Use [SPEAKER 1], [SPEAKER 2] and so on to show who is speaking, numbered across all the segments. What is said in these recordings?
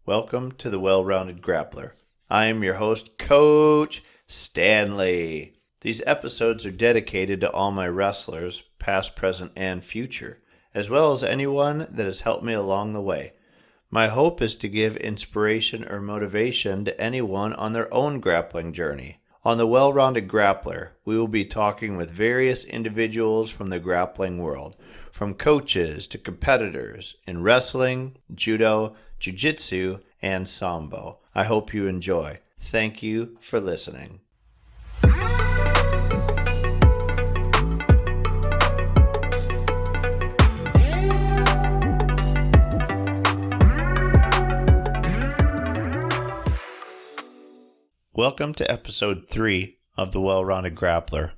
[SPEAKER 1] Welcome to the Well-Rounded Grappler. I am your host, Coach Stanley. These episodes are dedicated to all my wrestlers, past, present, and future, as well as anyone that has helped me along the way. My hope is to give inspiration or motivation to anyone on their own grappling journey. On the Well-Rounded Grappler, we will be talking with various individuals from the grappling world, from coaches to competitors in wrestling, judo, jiu-jitsu, and sambo. I hope you enjoy. Thank you for listening. Welcome to episode 3 of the Well-Rounded Grappler.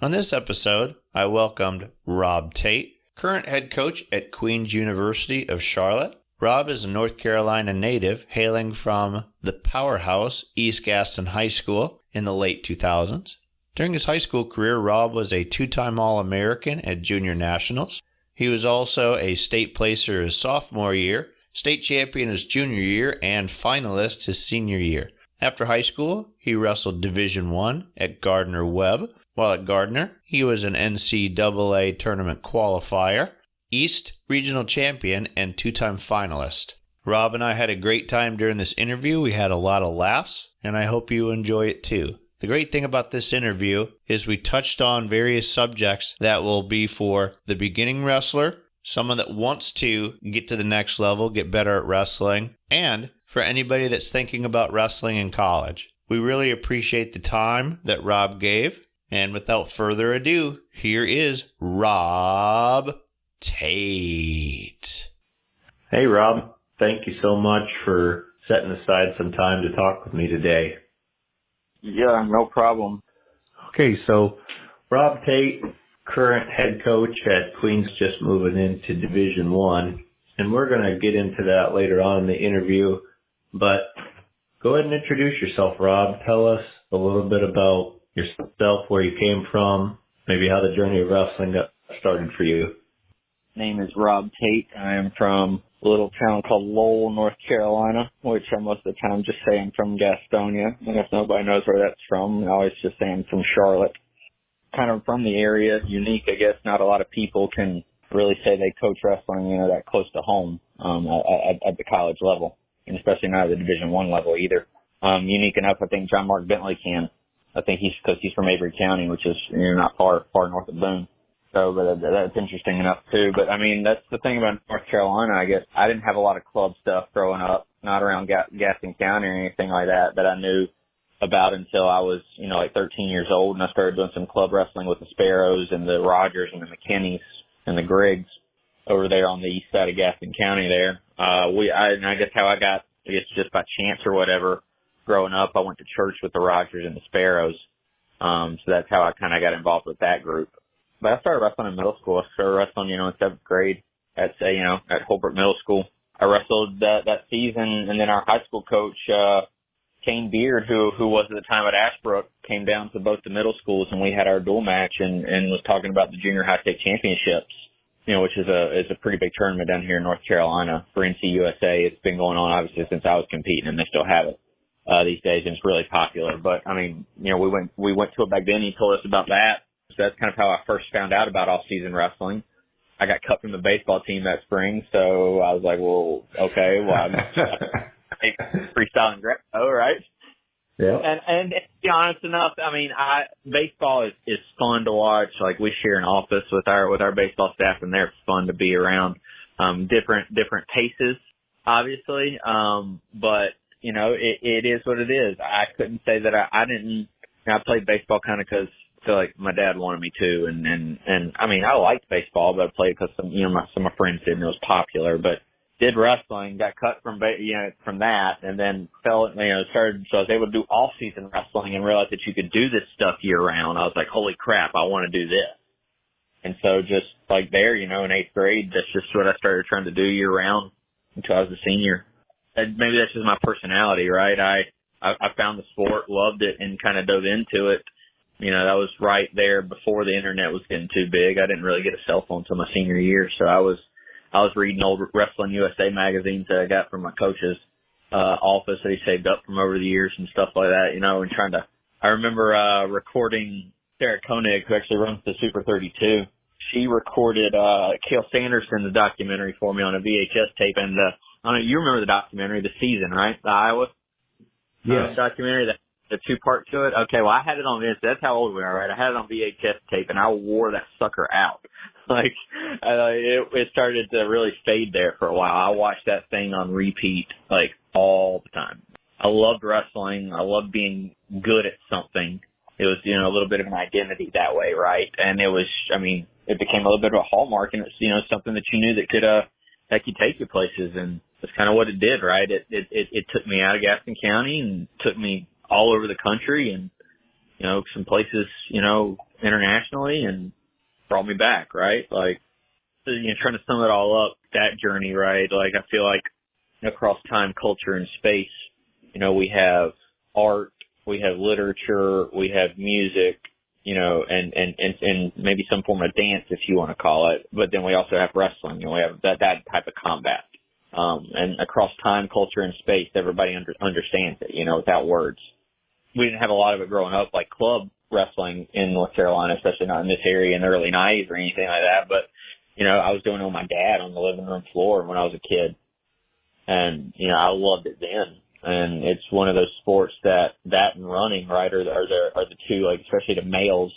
[SPEAKER 1] On this episode, I welcomed Rob Tate, current head coach at Queen's University of Charlotte. Rob is a North Carolina native hailing from the powerhouse East Gaston High School in the late 2000s. During his high school career, Rob was a two-time All-American at Junior Nationals. He was also a state placer his sophomore year, state champion his junior year, and finalist his senior year. After high school, he wrestled Division I at Gardner-Webb. While at Gardner, he was an NCAA tournament qualifier, East Regional Champion, and two-time finalist. Rob and I had a great time during this interview. We had a lot of laughs, and I hope you enjoy it too. The great thing about this interview is we touched on various subjects that will be for the beginning wrestler, someone that wants to get to the next level, get better at wrestling, and for anybody that's thinking about wrestling in college. We really appreciate the time that Rob gave. And without further ado, here is Rob Tate.
[SPEAKER 2] Hey, Rob. Thank you so much for setting aside some time to talk with me today.
[SPEAKER 3] Yeah, no problem.
[SPEAKER 2] Okay, so Rob Tate, current head coach at Queen's, just moving into Division I, and we're going to get into that later on in the interview. But go ahead and introduce yourself, Rob. Tell us a little bit about yourself, where you came from, maybe how the journey of wrestling got started for you.
[SPEAKER 3] Name is Rob Tate. I am from a little town called Lowell, North Carolina, which I most of the time just say I'm from Gastonia. And if nobody knows where that's from, I always just say I'm from Charlotte. Kind of from the area, unique, I guess. Not a lot of people can really say they coach wrestling, that close to home at the college level. And especially not at the Division I level either. Unique enough, I think John Mark Bentley can. I think because he's from Avery County, which is not far north of Boone. So, but that's interesting enough too. But I mean, that's the thing about North Carolina. I guess I didn't have a lot of club stuff growing up, not around Gaston County or anything like that I knew about until I was, like 13 years old, and I started doing some club wrestling with the Sparrows and the Rogers and the McKinneys and the Griggs over there on the east side of Gaston County there. And I guess how I got, just by chance or whatever, growing up, I went to church with the Rogers and the Sparrows. So that's how I kind of got involved with that group. But I started wrestling in middle school. I started wrestling, in 7th grade at Holbrook Middle School. I wrestled that season, and then our high school coach, Kane Beard, who was at the time at Ashbrook, came down to both the middle schools, and we had our dual match and was talking about the junior high state championships. Which is a pretty big tournament down here in North Carolina for NCUSA. It's been going on obviously since I was competing, and they still have it these days, and it's really popular. But I mean, we went to it back then. He told us about that. So that's kind of how I first found out about off-season wrestling. I got cut from the baseball team that spring, so I was like, well, okay, I'm freestyling grab, right?
[SPEAKER 2] Yeah.
[SPEAKER 3] And to be honest enough, I mean, baseball is fun to watch. Like, we share an office with our baseball staff, and they're fun to be around. Different paces, obviously. But it is what it is. I couldn't say that I didn't. I played baseball kind of because I feel like my dad wanted me to, and I mean, I liked baseball, but I played because some of my friends did, and it was popular. But did wrestling, got cut from that, and then started. So I was able to do off-season wrestling and realized that you could do this stuff year-round. I was like, holy crap, I want to do this. And so just like there, in 8th grade, that's just what I started trying to do year-round until I was a senior. And maybe that's just my personality, right? I found the sport, loved it, and kind of dove into it. That was right there before the internet was getting too big. I didn't really get a cell phone until my senior year, so I was reading old Wrestling USA magazines that I got from my coaches office that he saved up from over the years and stuff like that, and I remember recording Sarah Koenig, who actually runs the Super 32. She recorded Cale Sanderson's documentary for me on a VHS tape, and I don't know, you remember the documentary, The Season, right? The Iowa documentary, the two-part to it? Okay, well, I had it on this. That's how old we are, right? I had it on VHS tape, and I wore that sucker out. Like, it started to really fade there for a while. I watched that thing on repeat, like, all the time. I loved wrestling. I loved being good at something. It was, a little bit of an identity that way, right? And it became a little bit of a hallmark, and it's, something that you knew that could take you places, and that's kind of what it did, right? It took me out of Gaston County and took me all over the country and, some places, internationally, and brought me back, right? Like, trying to sum it all up, that journey, right? Like, I feel like across time, culture, and space, we have art, we have literature, we have music, and maybe some form of dance, if you want to call it. But then we also have wrestling, we have that type of combat. And across time, culture, and space, everybody understands it, without words. We didn't have a lot of it growing up, like club wrestling in North Carolina, especially not in this area in the early 90s or anything like that. But, I was doing it with my dad on the living room floor when I was a kid. And, I loved it then. And it's one of those sports that and running, right, are the two, like, especially the males,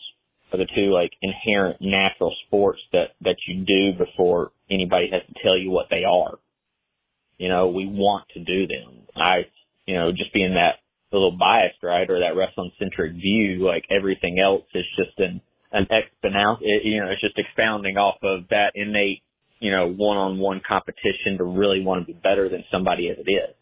[SPEAKER 3] are the two, like, inherent natural sports that you do before anybody has to tell you what they are. We want to do them. Just being that a little biased, right, or that wrestling-centric view, like, everything else is just an exponential, it's just expounding off of that innate, one-on-one competition to really want to be better than somebody as it is.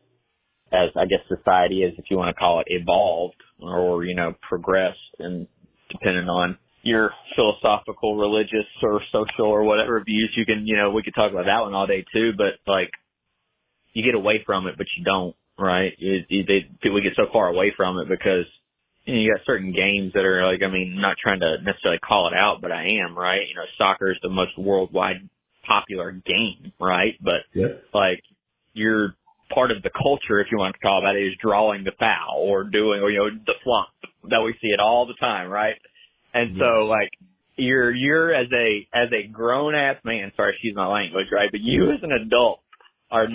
[SPEAKER 3] As I guess society is, if you want to call it, evolved or, progressed, and depending on your philosophical, religious, or social or whatever views, you can, we could talk about that one all day too, but like, you get away from it, but you don't, right? We get so far away from it because you got certain games that are like, not trying to necessarily call it out, but I am, right? Soccer is the most worldwide popular game, right? But like, you're part of the culture, if you want to call it that, is drawing the foul or doing, the flump that we see it all the time, right? And so, like, you're as a grown ass man, sorry, excuse my language, right? But you as an adult are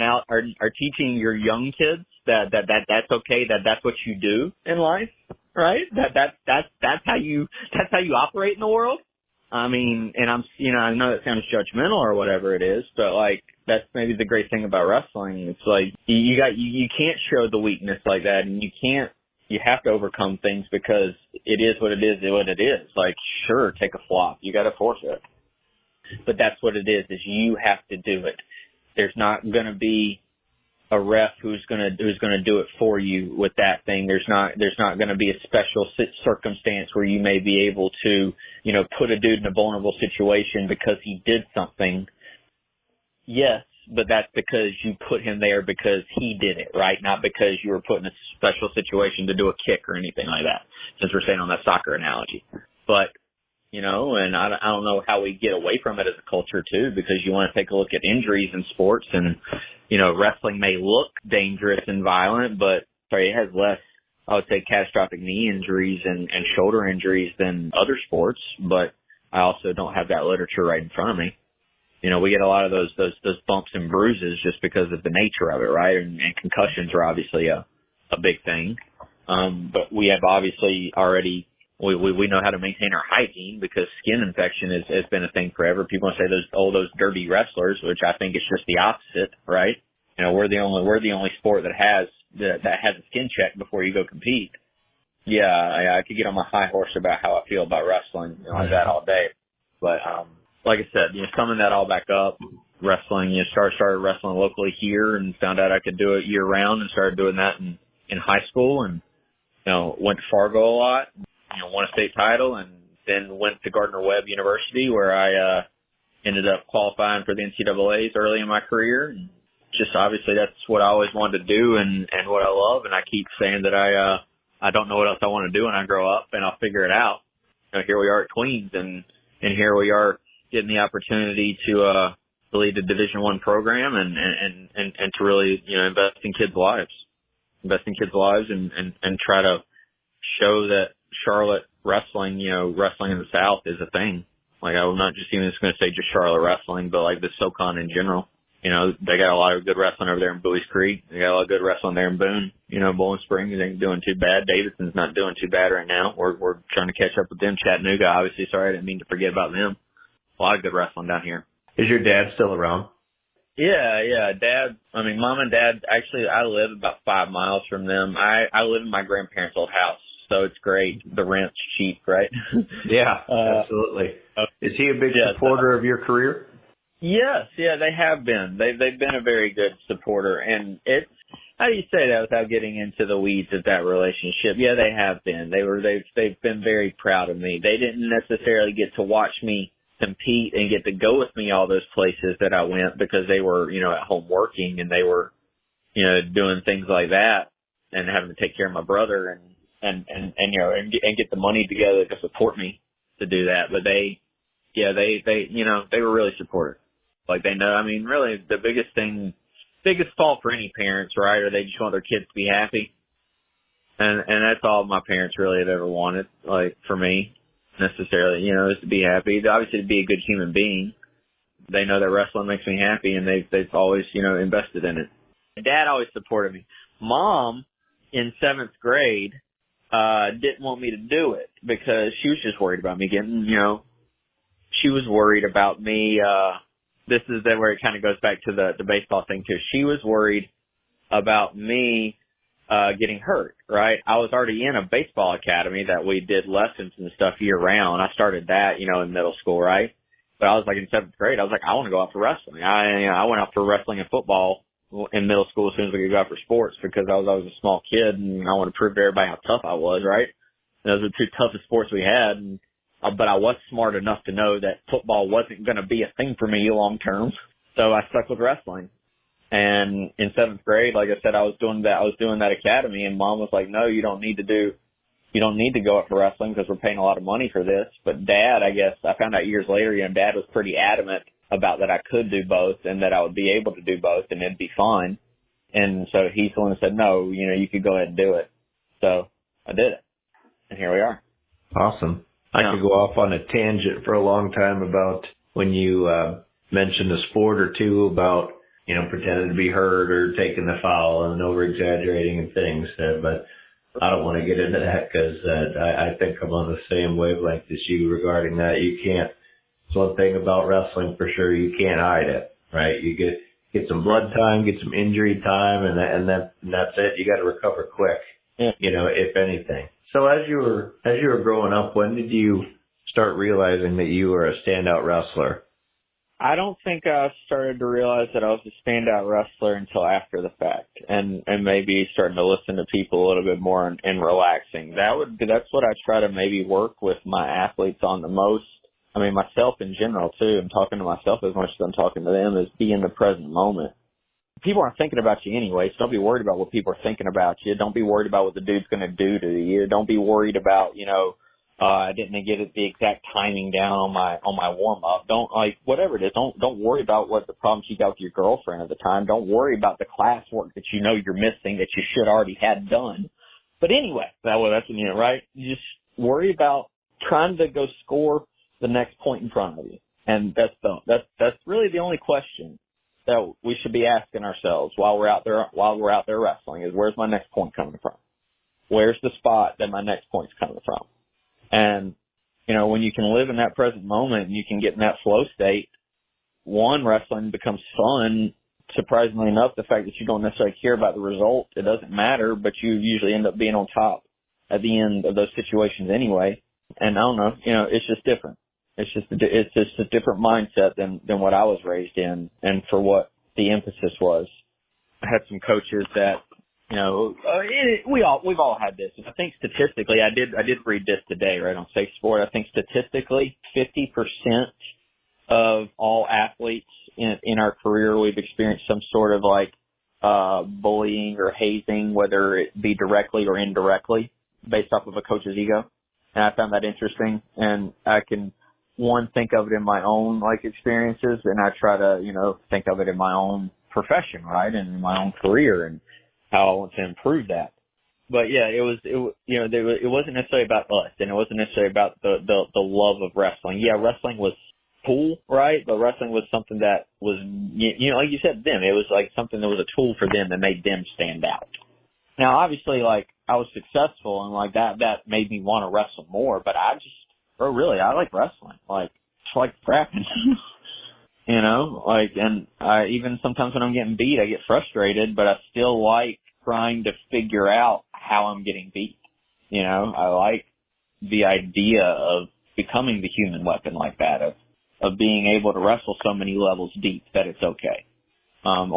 [SPEAKER 3] teaching your young kids that's okay, that's what you do in life, right? That's how you operate in the world. And I know that sounds judgmental or whatever it is, but like, that's maybe the great thing about wrestling. It's like, you can't show the weakness like that, and you have to overcome things because it is what it is, Like, sure, take a flop. You got to force it. But that's what it is you have to do it. There's not going to be a ref who's going to do it for you with that thing. There's not going to be a special circumstance where you may be able to, put a dude in a vulnerable situation because he did something. Yes, but that's because you put him there because he did it, right? Not because you were put in a special situation to do a kick or anything like that, since we're staying on that soccer analogy. But, and I don't know how we get away from it as a culture too, because you want to take a look at injuries in sports, and, wrestling may look dangerous and violent, but it has less, I would say, catastrophic knee injuries and shoulder injuries than other sports, but I also don't have that literature right in front of me. We get a lot of those bumps and bruises just because of the nature of it, right? And concussions are obviously a big thing. But we have obviously already, we know how to maintain our hygiene because skin infection has been a thing forever. People want to say those dirty wrestlers, which I think is just the opposite, right? We're the only sport that has a skin check before you go compete. Yeah, I could get on my high horse about how I feel about wrestling, like that all day. But, like I said, summing that all back up, wrestling, started wrestling locally here and found out I could do it year round and started doing that in high school, and, went to Fargo a lot, won a state title, and then went to Gardner-Webb University where I ended up qualifying for the NCAAs early in my career. And just obviously that's what I always wanted to do and what I love, and I keep saying that I don't know what else I want to do when I grow up, and I'll figure it out. Here we are at Queens, and here we are getting the opportunity to lead a Division I program and to really invest in kids' lives. invest in kids' lives and try to show that Charlotte wrestling, wrestling in the South is a thing. Like, I'm not just even just going to say just Charlotte wrestling, but like the SoCon in general. They got a lot of good wrestling over there in Bowie's Creek. They got a lot of good wrestling there in Boone. Bowling Springs ain't doing too bad. Davidson's not doing too bad right now. We're trying to catch up with them. Chattanooga, obviously. Sorry, I didn't mean to forget about them. A lot of good wrestling down here.
[SPEAKER 2] Is your dad still around?
[SPEAKER 3] Yeah. Dad, Mom and Dad, actually, I live about 5 miles from them. I live in my grandparents' old house, so it's great. The rent's cheap, right?
[SPEAKER 2] Yeah, absolutely. Is he a big supporter of your career?
[SPEAKER 3] Yes, they have been. They've been a very good supporter, and it's, how do you say that without getting into the weeds of that relationship? Yeah, they have been. They've been very proud of me. They didn't necessarily get to watch me compete and get to go with me all those places that I went because they were, at home working and they were, doing things like that and having to take care of my brother and get the money together to support me to do that. But they were really supportive. Like, they know, really the biggest fault for any parents, right, or they just want their kids to be happy. And that's all my parents really have ever wanted, like, for me, necessarily, is to be happy. Obviously, to be a good human being. They know that wrestling makes me happy, and they've always, invested in it. Dad always supported me. Mom, in 7th grade, didn't want me to do it because she was just worried about me getting, she was worried about me, this is where it kind of goes back to the baseball thing too. She was worried about me getting hurt, right? I was already in a baseball academy that we did lessons and stuff year round. I started that, in middle school, right? But I was like in 7th grade, I was like, I want to go out for wrestling. I went out for wrestling and football in middle school as soon as we could go out for sports because I was always a small kid and I wanted to prove to everybody how tough I was, right? And those were the 2 toughest sports we had. But I was smart enough to know that football wasn't going to be a thing for me long term. So I stuck with wrestling. And in 7th grade, like I said, I was doing that academy, and Mom was like, no, you don't need to go up for wrestling because we're paying a lot of money for this. But Dad, I guess I found out years later, Dad was pretty adamant about that I could do both and that I would be able to do both and it'd be fine. And so he's the one who said, no, you could go ahead and do it. So I did it. And here we are.
[SPEAKER 2] Awesome. I could go off on a tangent for a long time about when you mentioned a sport or two about, pretending to be hurt or taking the foul and over-exaggerating and things. But I don't want to get into that because I think I'm on the same wavelength as you regarding that. You can't. It's one thing about wrestling for sure. You can't hide it, right? You get some blood time, get some injury time, and that's it. You got to recover quick, if anything. So as you were growing up, when did you start realizing that you were a standout wrestler?
[SPEAKER 3] I don't think I started to realize that I was a standout wrestler until after the fact, and maybe starting to listen to people a little bit more and relaxing. That's what I try to maybe work with my athletes on the most. Myself in general too. I'm talking to myself as much as I'm talking to them. Is be in the present moment. People aren't thinking about you anyway, so don't be worried about what people are thinking about you. Don't be worried about what the dude's going to do to you. Don't be worried about, I didn't get the exact timing down on my warm up. Don't, whatever it is, don't worry about what the problems you got with your girlfriend at the time. Don't worry about the classwork that you're missing that you should already had done. But anyway, that's right. You just worry about trying to go score the next point in front of you. And that's really the only question that we should be asking ourselves while we're out there wrestling is, where's my next point coming from? Where's the spot that my next point's coming from? And, when you can live in that present moment and you can get in that flow state, wrestling becomes fun. Surprisingly enough, the fact that you don't necessarily care about the result, it doesn't matter, but you usually end up being on top at the end of those situations anyway. And I don't know, it's just different. It's just a different mindset than what I was raised in and for what the emphasis was. I had some coaches that, we've all had this. I think statistically, I did read this today, right, on Safe Sport. I think statistically 50% of all athletes in our career, we've experienced some sort of bullying or hazing, whether it be directly or indirectly based off of a coach's ego. And I found that interesting, and I can think of it in my own experiences, and I try to think of it in my own profession, right, and in my own career. And how I want to improve that. But yeah, it wasn't necessarily about us, and it wasn't necessarily about the love of wrestling. Yeah, wrestling was cool, right? But wrestling was something that was, like you said, them. It was like something that was a tool for them that made them stand out. Now, obviously, like, I was successful, and like that made me want to wrestle more. But I like wrestling. Like, it's like crapping. And I even sometimes when I'm getting beat, I get frustrated, but I still like trying to figure out how I'm getting beat. I like the idea of becoming the human weapon like that, of being able to wrestle so many levels deep that it's okay. That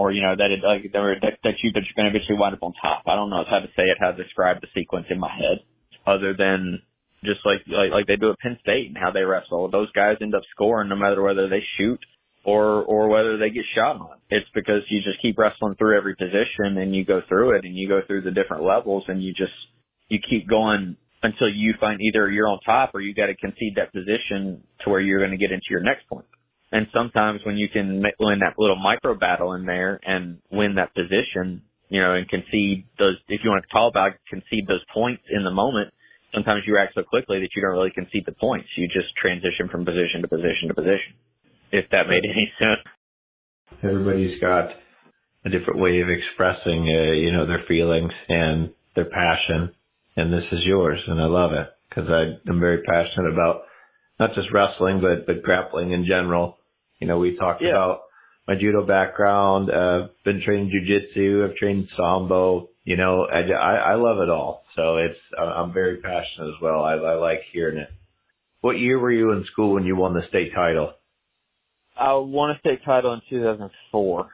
[SPEAKER 3] you're going to eventually wind up on top. I don't know how to say it, how to describe the sequence in my head, other than just like they do at Penn State and how they wrestle. Those guys end up scoring no matter whether they shoot or whether they get shot on. It's because you just keep wrestling through every position, and you go through it, and you go through the different levels, and you keep going until you find either you're on top or you got to concede that position to where you're going to get into your next point. And sometimes when you can win that little micro battle in there and win that position, and concede those, if you want to talk about concede those points in the moment, sometimes you react so quickly that you don't really concede the points. You just transition from position to position to position, if that made any sense.
[SPEAKER 2] Everybody's got a different way of expressing, their feelings and their passion, and this is yours, and I love it because I'm very passionate about not just wrestling, but grappling in general. We talked about my judo background, been trained jiu-jitsu, I've trained sambo, I love it all. So I'm very passionate as well. I like hearing it. What year were you in school when you won the state title?
[SPEAKER 3] I won a state title in 2004.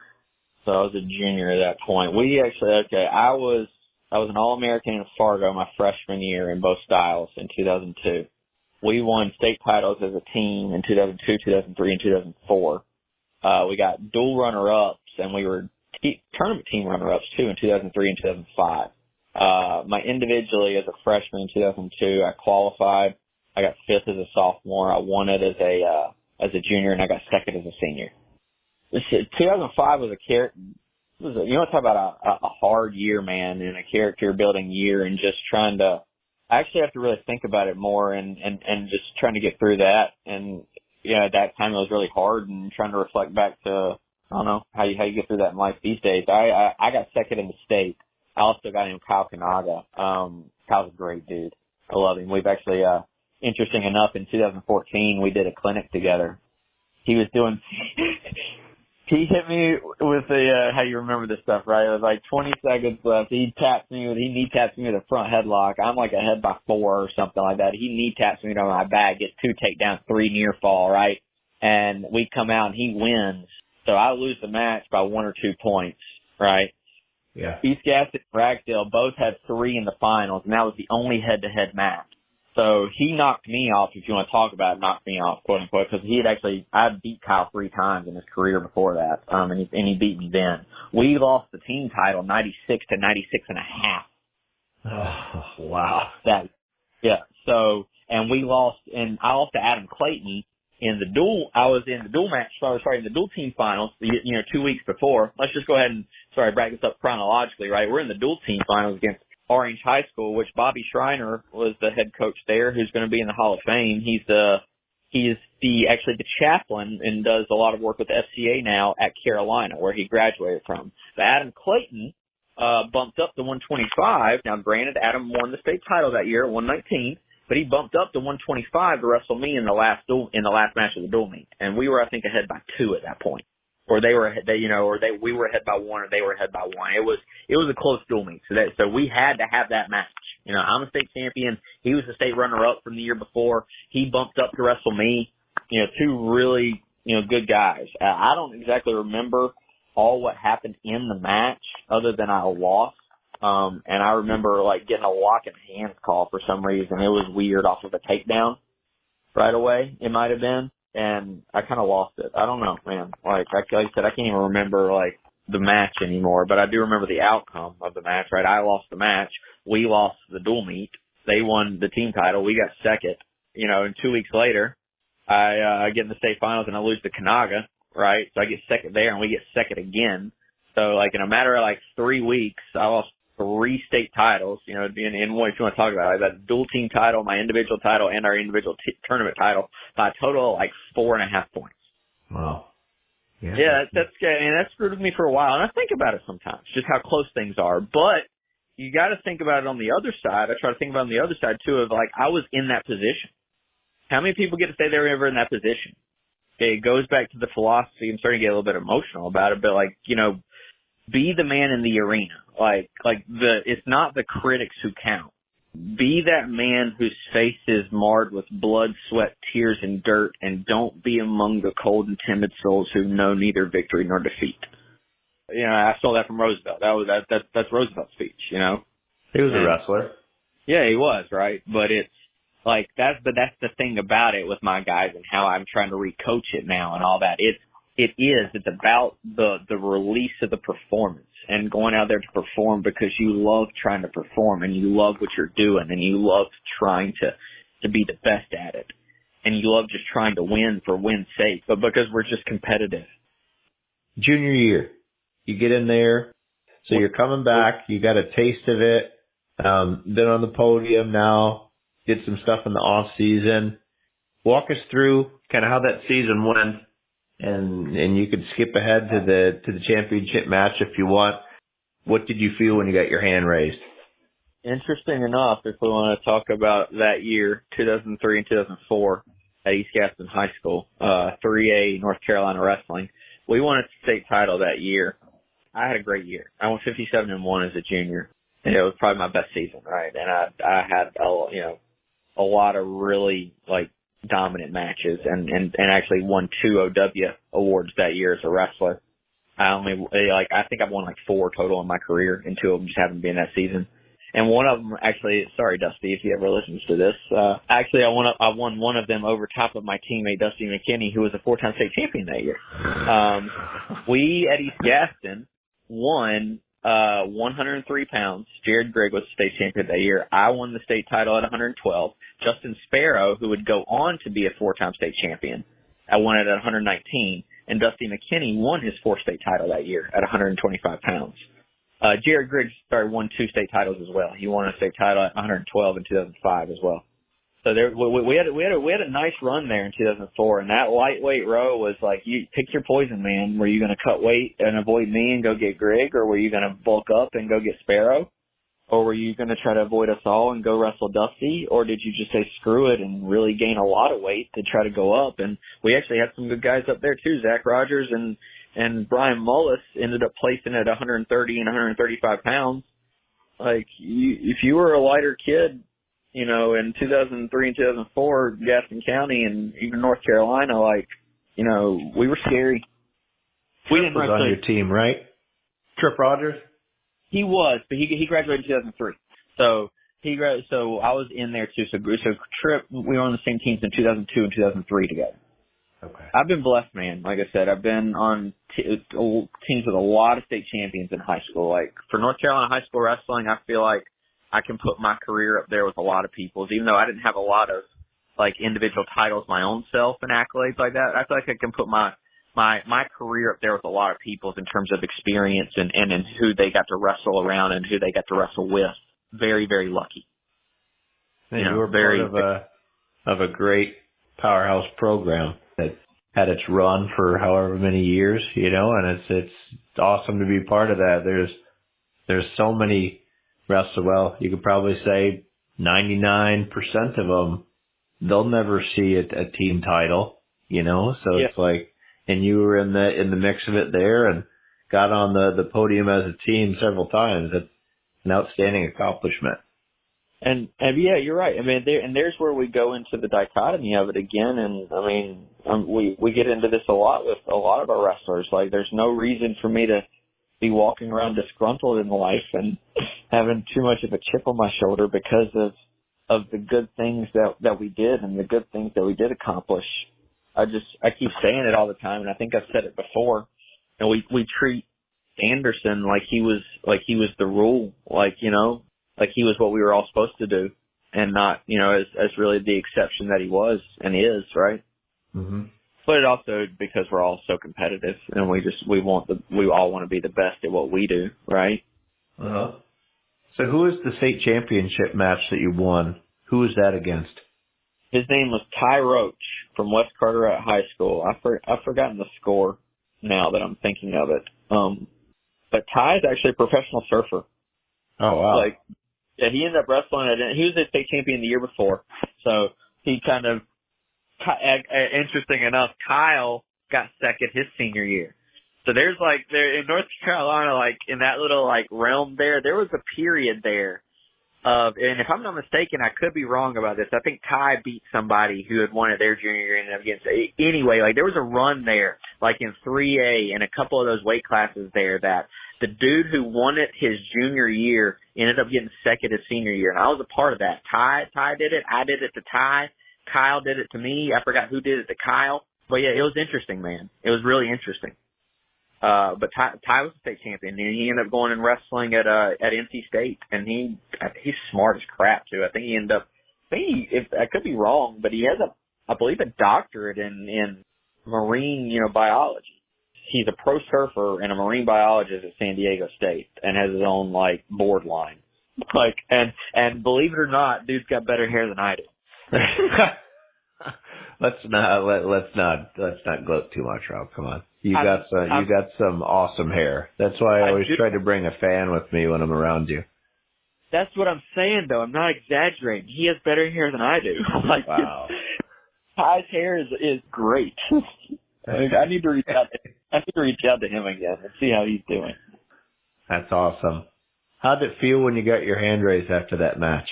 [SPEAKER 3] So I was a junior at that point. I was an All-American in Fargo my freshman year in both styles in 2002. We won state titles as a team in 2002, 2003, and 2004. We got dual runner-ups, and we were tournament team runner-ups, too, in 2003 and 2005. Individually, as a freshman in 2002, I qualified. I got fifth as a sophomore. I won it as a junior, and I got second as a senior. 2005 was talk about a hard year, man, and a character-building year, and just trying to – I actually have to really think about it more and just trying to get through that. And, at that time it was really hard, and trying to reflect back to, I don't know, how you get through that in life these days. I got second in the state. I also got him Kyle Kanaga. Kyle's a great dude. I love him. We've actually, interesting enough, in 2014, we did a clinic together. He was doing, he hit me with how you remember this stuff, right? It was like 20 seconds left. He knee taps me with a front headlock. I'm like ahead by 4 or something like that. He knee taps me on my back, gets 2 takedowns, 3 near fall, right? And we come out and he wins. So I lose the match by 1 or 2 points, right?
[SPEAKER 2] Yeah.
[SPEAKER 3] East Gaston and Ragsdale both had 3 in the finals, and that was the only head-to-head match. So he knocked me off, if you want to talk about it, knocked me off, quote unquote, because I beat Kyle 3 times in his career before that, and he beat me then. We lost the team title 96 to 96.5.
[SPEAKER 2] Oh, wow.
[SPEAKER 3] So, and I lost to Adam Clayton in the dual. I was in the dual match, in the dual team finals, 2 weeks before. Let's just go ahead and, break this up chronologically, right? We're in the dual team finals against Orange High School, which Bobby Schreiner was the head coach there, who's going to be in the Hall of Fame. He's actually the chaplain and does a lot of work with the FCA now at Carolina, where he graduated from. But Adam Clayton bumped up to 125. Now, granted, Adam won the state title that year at 119, but he bumped up to 125 to wrestle me in the last match of the dual meet, and we were, I think, ahead by 2 at that point. Or we were ahead by 1, or they were ahead by 1. It was a close dual meet. So we had to have that match. I'm a state champion. He was the state runner-up from the year before. He bumped up to wrestle me. 2 really, good guys. I don't exactly remember all what happened in the match other than I lost. And I remember getting a lock and hands call for some reason. It was weird off of a takedown right away. It might have been. And I kind of lost it. I don't know, man. Like I said, I can't even remember the match anymore. But I do remember the outcome of the match. Right? I lost the match. We lost the dual meet. They won the team title. We got second. And 2 weeks later, I get in the state finals and I lose to Kanaga. Right? So I get second there, and we get second again. So in a matter of 3 weeks, I lost 3 state titles, you know, in what you want to talk about, like that dual team title, my individual title, and our individual tournament title by a total of like 4.5 points.
[SPEAKER 2] Wow.
[SPEAKER 3] Yeah, that's good. And that screwed with me for a while. And I think about it sometimes, just how close things are. But you got to think about it on the other side. I try to think about it on the other side, too, of like I was in that position. How many people get to say they were ever in that position? Okay, it goes back to the philosophy. I'm starting to get a little bit emotional about it, but like, you know, be the man in the arena. It's not the critics who count. Be that man whose face is marred with blood, sweat, tears, and dirt, and don't be among the cold and timid souls who know neither victory nor defeat. You know, I stole that from Roosevelt. That's Roosevelt's speech, you know.
[SPEAKER 2] He was a wrestler.
[SPEAKER 3] Yeah, he was, right? But it's like that's the thing about it with my guys and how I'm trying to recoach it now and all that. It's about the release of the performance and going out there to perform because you love trying to perform and you love what you're doing and you love trying to be the best at it. And you love just trying to win for win's sake, but because we're just competitive.
[SPEAKER 2] Junior year, you get in there, so you're coming back, you got a taste of it, been on the podium now, did some stuff in the off season. Walk us through kind of how that season went. And you could skip ahead to the championship match if you want. What did you feel when you got your hand raised?
[SPEAKER 3] Interesting enough, if we want to talk about that year, 2003 and 2004 at East Gaston High School, 3A North Carolina Wrestling, we won a state title that year. I had a great year. I won 57-1 as a junior, and it was probably my best season, right? And I had a lot of really like dominant matches and actually won 2 OW awards that year as a wrestler. I think I've won like 4 total in my career, and 2 of them just haven't been that season. And one of them actually, sorry Dusty if he ever listens to this, I won one of them over top of my teammate Dusty McKinney, who was a 4-time state champion that year. We at East Gaston won 103 pounds. Jared Grigg was state champion that year. I won the state title at 112. Justin Sparrow, who would go on to be a 4-time state champion, I won it at 119. And Dusty McKinney won his 4th state title that year at 125 pounds. Jared Griggs won 2 state titles as well. He won a state title at 112 in 2005 as well. So we had a nice run there in 2004, and that lightweight row was like, you pick your poison, man. Were you going to cut weight and avoid me and go get Grigg, or were you going to bulk up and go get Sparrow, or were you going to try to avoid us all and go wrestle Dusty, or did you just say screw it and really gain a lot of weight to try to go up? And we actually had some good guys up there too. Zach Rogers and Brian Mullis ended up placing at 130 and 135 pounds. Like if you were a lighter kid, you know, in 2003 and 2004, Gaston County and even North Carolina, like, you know, we were scary.
[SPEAKER 2] We didn't was on your team, right? Trip Rogers?
[SPEAKER 3] He was, but he graduated in 2003. So so I was in there too. So Trip, we were on the same teams in 2002 and 2003 together.
[SPEAKER 2] Okay.
[SPEAKER 3] I've been blessed, man. Like I said, I've been on teams with a lot of state champions in high school. Like for North Carolina high school wrestling, I feel like I can put my career up there with a lot of people's, even though I didn't have a lot of like individual titles my own self and accolades like that. I feel like I can put my career up there with a lot of people's in terms of experience and who they got to wrestle around and who they got to wrestle with. Very, very lucky.
[SPEAKER 2] And you were part of a great powerhouse program that had its run for however many years, you know, and it's awesome to be part of that. There's so many wrestlers. Well, you could probably say 99% of them, they'll never see a team title, you know. So yeah. It's like, and you were in the mix of it there and got on the podium as a team several times. That's an outstanding accomplishment.
[SPEAKER 3] And yeah, you're right. I mean, there's where we go into the dichotomy of it again. And I mean, we get into this a lot with a lot of our wrestlers. Like, there's no reason for me to be walking around disgruntled in life and having too much of a chip on my shoulder because of the good things that we did and the good things that we did accomplish. I keep saying it all the time, and I think I've said it before. And we treat Anderson like he was the rule, like, you know, like he was what we were all supposed to do, and not, you know, as really the exception that he was and is, right?
[SPEAKER 2] Mm-hmm.
[SPEAKER 3] But it also because we're all so competitive, and we all want to be the best at what we do, right?
[SPEAKER 2] Uh-huh. So who was the state championship match that you won? Who was that against?
[SPEAKER 3] His name was Ty Roach from West Carteret High School. I've forgotten the score now that I'm thinking of it. But Ty is actually a professional surfer.
[SPEAKER 2] Oh, wow.
[SPEAKER 3] Yeah, he ended up wrestling he was a state champion the year before. So he kind of, interesting enough, Kyle got second his senior year. So there in North Carolina, in that little realm there was a period there and if I'm not mistaken, I could be wrong about this. I think Ty beat somebody who had won it their junior year and ended up getting, anyway, there was a run there, in 3A and a couple of those weight classes there that the dude who won it his junior year ended up getting second his senior year. And I was a part of that. Ty did it. I did it to Ty. Kyle did it to me. I forgot who did it to Kyle. But yeah, it was interesting, man. It was really interesting. But Ty was the state champion, and he ended up going and wrestling at NC State, and he's smart as crap too. I think he ended up, if I could be wrong, but he has I believe a doctorate in marine, biology. He's a pro surfer and a marine biologist at San Diego State, and has his own board line. And believe it or not, dude's got better hair than I do.
[SPEAKER 2] Let's not gloat too much, Rob. Come on. You got some awesome hair. That's why I always try to bring a fan with me when I'm around you.
[SPEAKER 3] That's what I'm saying, though. I'm not exaggerating. He has better hair than I do.
[SPEAKER 2] Wow.
[SPEAKER 3] Ty's hair is great. I need to reach out. I need to reach out to him again and see how he's doing.
[SPEAKER 2] That's awesome. How'd it feel when you got your hand raised after that match?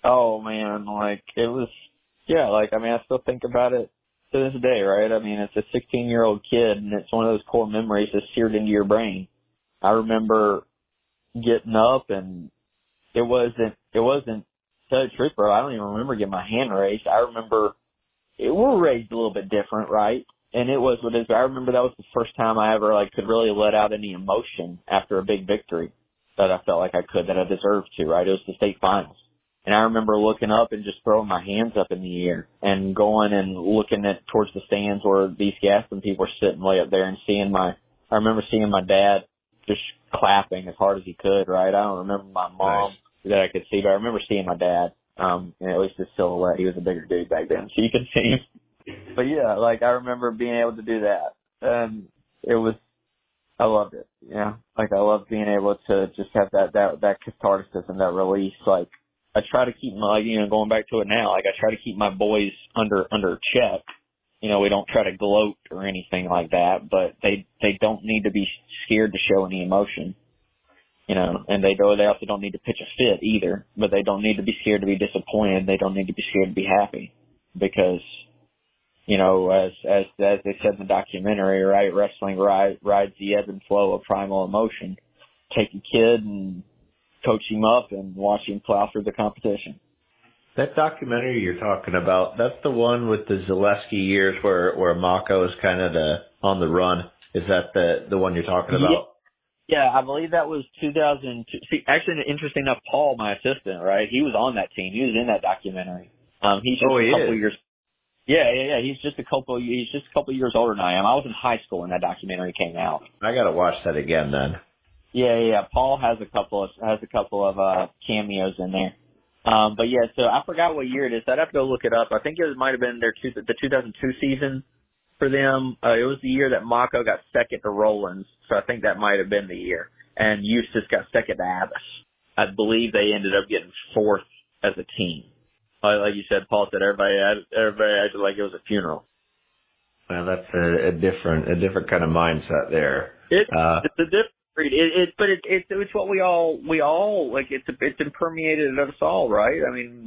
[SPEAKER 3] Oh man, it was. Yeah, I still think about it to this day, right? It's a 16-year-old kid, and it's one of those core memories that's seared into your brain. I remember getting up, and it wasn't, to tell you the truth, bro, I don't even remember getting my hand raised. I remember it were raised a little bit different, right? And it was what it is. I remember that was the first time I ever, could really let out any emotion after a big victory that I felt like I could, that I deserved to, right? It was the state finals. And I remember looking up and just throwing my hands up in the air and going and looking towards the stands where these Gaston people were sitting way up there and I remember seeing my dad just clapping as hard as he could, right? I don't remember my mom that I could see, but I remember seeing my dad, and it was his silhouette. He was a bigger dude back then, so you could see him. But yeah, I remember being able to do that. And I loved it. Yeah. I loved being able to just have that catharsis, that release. I try to keep going back to it now, I try to keep my boys under check. We don't try to gloat or anything like that, but they don't need to be scared to show any emotion, and they also don't need to pitch a fit either, but they don't need to be scared to be disappointed. They don't need to be scared to be happy because, as they said in the documentary, right, wrestling rides the ebb and flow of primal emotion. Take a kid and coach him up and watch him plow through the competition.
[SPEAKER 2] That documentary you're talking about, that's the one with the Zaleski years where Mako is kind of on the run. Is that the one you're talking about?
[SPEAKER 3] Yeah, I believe that was 2002. See, actually, interesting enough, Paul, my assistant, right, he was on that team. He was in that documentary. He's just a couple years. Yeah. He's just a couple years older than I am. I was in high school when that documentary came out.
[SPEAKER 2] I got to watch that again then.
[SPEAKER 3] Yeah. Paul has a couple of cameos in there. But yeah, so I forgot what year it is. I'd have to go look it up. I think it might have been the 2002 season for them. It was the year that Mako got second to Rollins, so I think that might have been the year. And Eustis got second to Abbas. I believe they ended up getting fourth as a team. Like you said, Paul said everybody acted like it was a funeral.
[SPEAKER 2] Well, that's a different kind of mindset there.
[SPEAKER 3] It's a different. It's what we all it's been permeated at us all, right?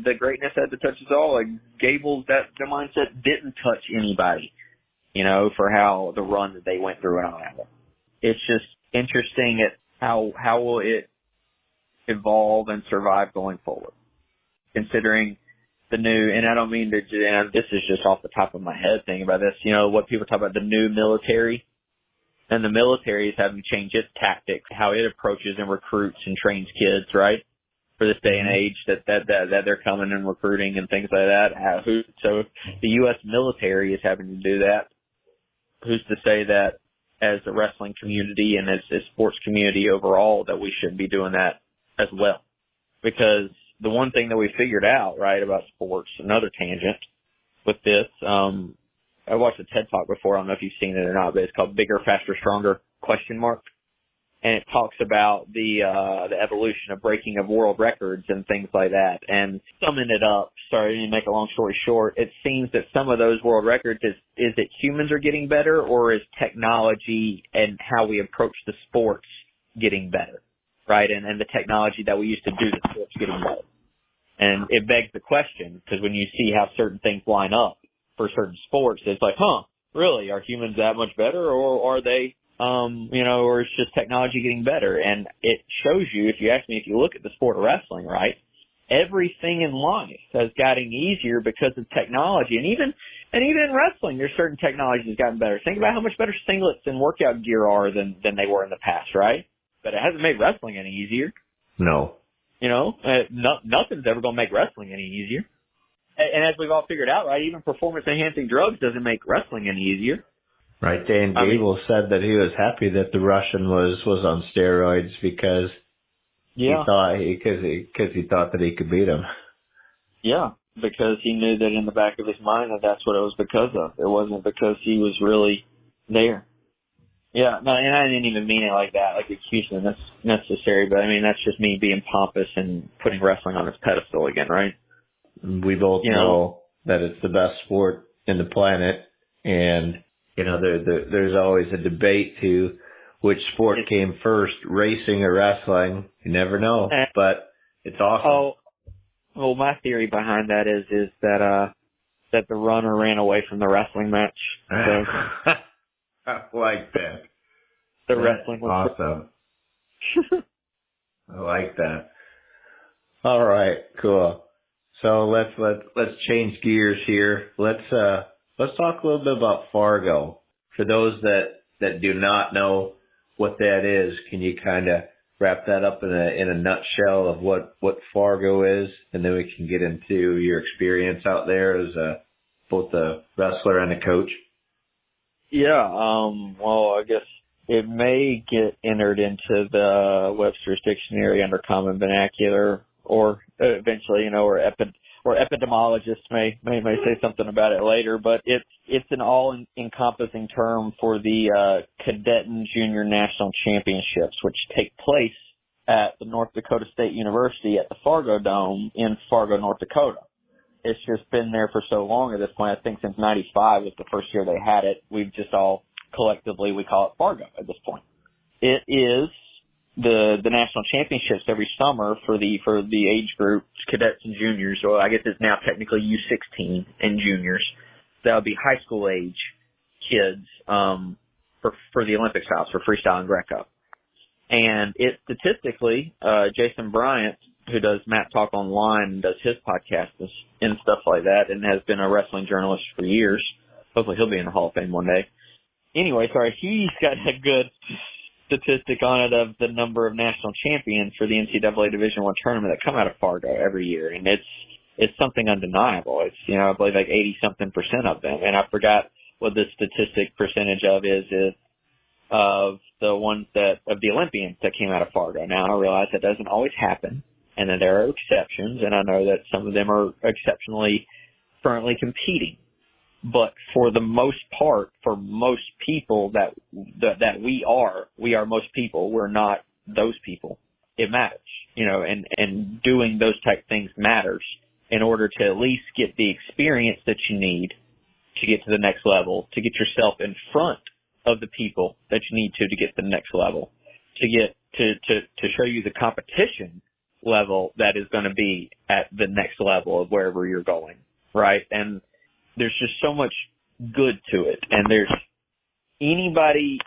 [SPEAKER 3] The greatness had to touch us all. Gables, that the mindset didn't touch anybody, for how the run that they went through and all that. It's just interesting at how will it evolve and survive going forward, considering the new. And I don't mean to. And this is just off the top of my head thinking about this. What people talk about, the new military. And the military is having to change its tactics, how it approaches and recruits and trains kids, right? For this day and age that they're coming and recruiting and things like that. So if the U.S. military is having to do that, who's to say that as a wrestling community and as a sports community overall that we shouldn't be doing that as well. Because the one thing that we figured out, right, about sports, another tangent with this, I watched a TED Talk before. I don't know if you've seen it or not, but it's called Bigger, Faster, Stronger, ? And it talks about the evolution of breaking of world records and things like that. And summing it up, sorry to make a long story short, it seems that some of those world records is that humans are getting better, or is technology and how we approach the sports getting better, right? And the technology that we used to do the sports getting better. And it begs the question, because when you see how certain things line up for certain sports, it's like, really, are humans that much better, or are they, or it's just technology getting better? And it shows you, if you ask me, if you look at the sport of wrestling, right, everything in life has gotten easier because of technology. And even in wrestling, there's certain technology that's gotten better. Think about how much better singlets and workout gear are than they were in the past, right? But it hasn't made wrestling any easier.
[SPEAKER 2] No.
[SPEAKER 3] Nothing's ever going to make wrestling any easier. And as we've all figured out, right, even performance-enhancing drugs doesn't make wrestling any easier.
[SPEAKER 2] Right. Dan Gable said that he was happy that the Russian was on steroids because he thought that he could beat him. Yeah,
[SPEAKER 3] because he knew that in the back of his mind that that's what it was because of. It wasn't because he was really there. Yeah, no, and I didn't even mean it like that, like accusing that's necessary, but I mean, that's just me being pompous and putting wrestling on its pedestal again, right?
[SPEAKER 2] We both know that it's the best sport in the planet, and, there's always a debate to which sport came first, racing or wrestling. You never know, but it's awesome.
[SPEAKER 3] Well, my theory behind that is that the runner ran away from the wrestling match. So.
[SPEAKER 2] I like that.
[SPEAKER 3] The wrestling was
[SPEAKER 2] awesome. I like that. All right, cool. So let's change gears here. Let's talk a little bit about Fargo. For those that do not know what that is, can you kind of wrap that up in a nutshell of what Fargo is, and then we can get into your experience out there as both a wrestler and a coach?
[SPEAKER 3] Yeah, well, I guess it may get entered into the Webster's Dictionary under common vernacular, or eventually, or epidemiologists may say something about it later, but it's an all-encompassing term for the Cadet and Junior National Championships, which take place at the North Dakota State University at the Fargo Dome in Fargo, North Dakota. It's just been there for so long at this point. I think since 95 was the first year they had it. We've just all collectively, we call it Fargo at this point. It is the national championships every summer for the age groups, cadets and juniors. So I guess it's now technically U16 and juniors. That would be high school age kids for the Olympic styles, for freestyle and Greco. And it statistically, Jason Bryant, who does Mat Talk Online and does his podcast and stuff like that, and has been a wrestling journalist for years. Hopefully he'll be in the Hall of Fame one day. Anyway, he's got a good statistic on it of the number of national champions for the NCAA Division I tournament that come out of Fargo every year, and it's something undeniable. It's I believe like 80-something% of them, and I forgot what the statistic percentage is of the ones of the Olympians that came out of Fargo. Now I realize that doesn't always happen, and that there are exceptions, and I know that some of them are exceptionally currently competing. But for the most part, for most people that we are most people. We're not those people. It matters, and doing those type things matters in order to at least get the experience that you need to get to the next level, to get yourself in front of the people that you need to get to the next level, to get to show you the competition level that is going to be at the next level of wherever you're going, right? And there's just so much good to it. And there's anybody,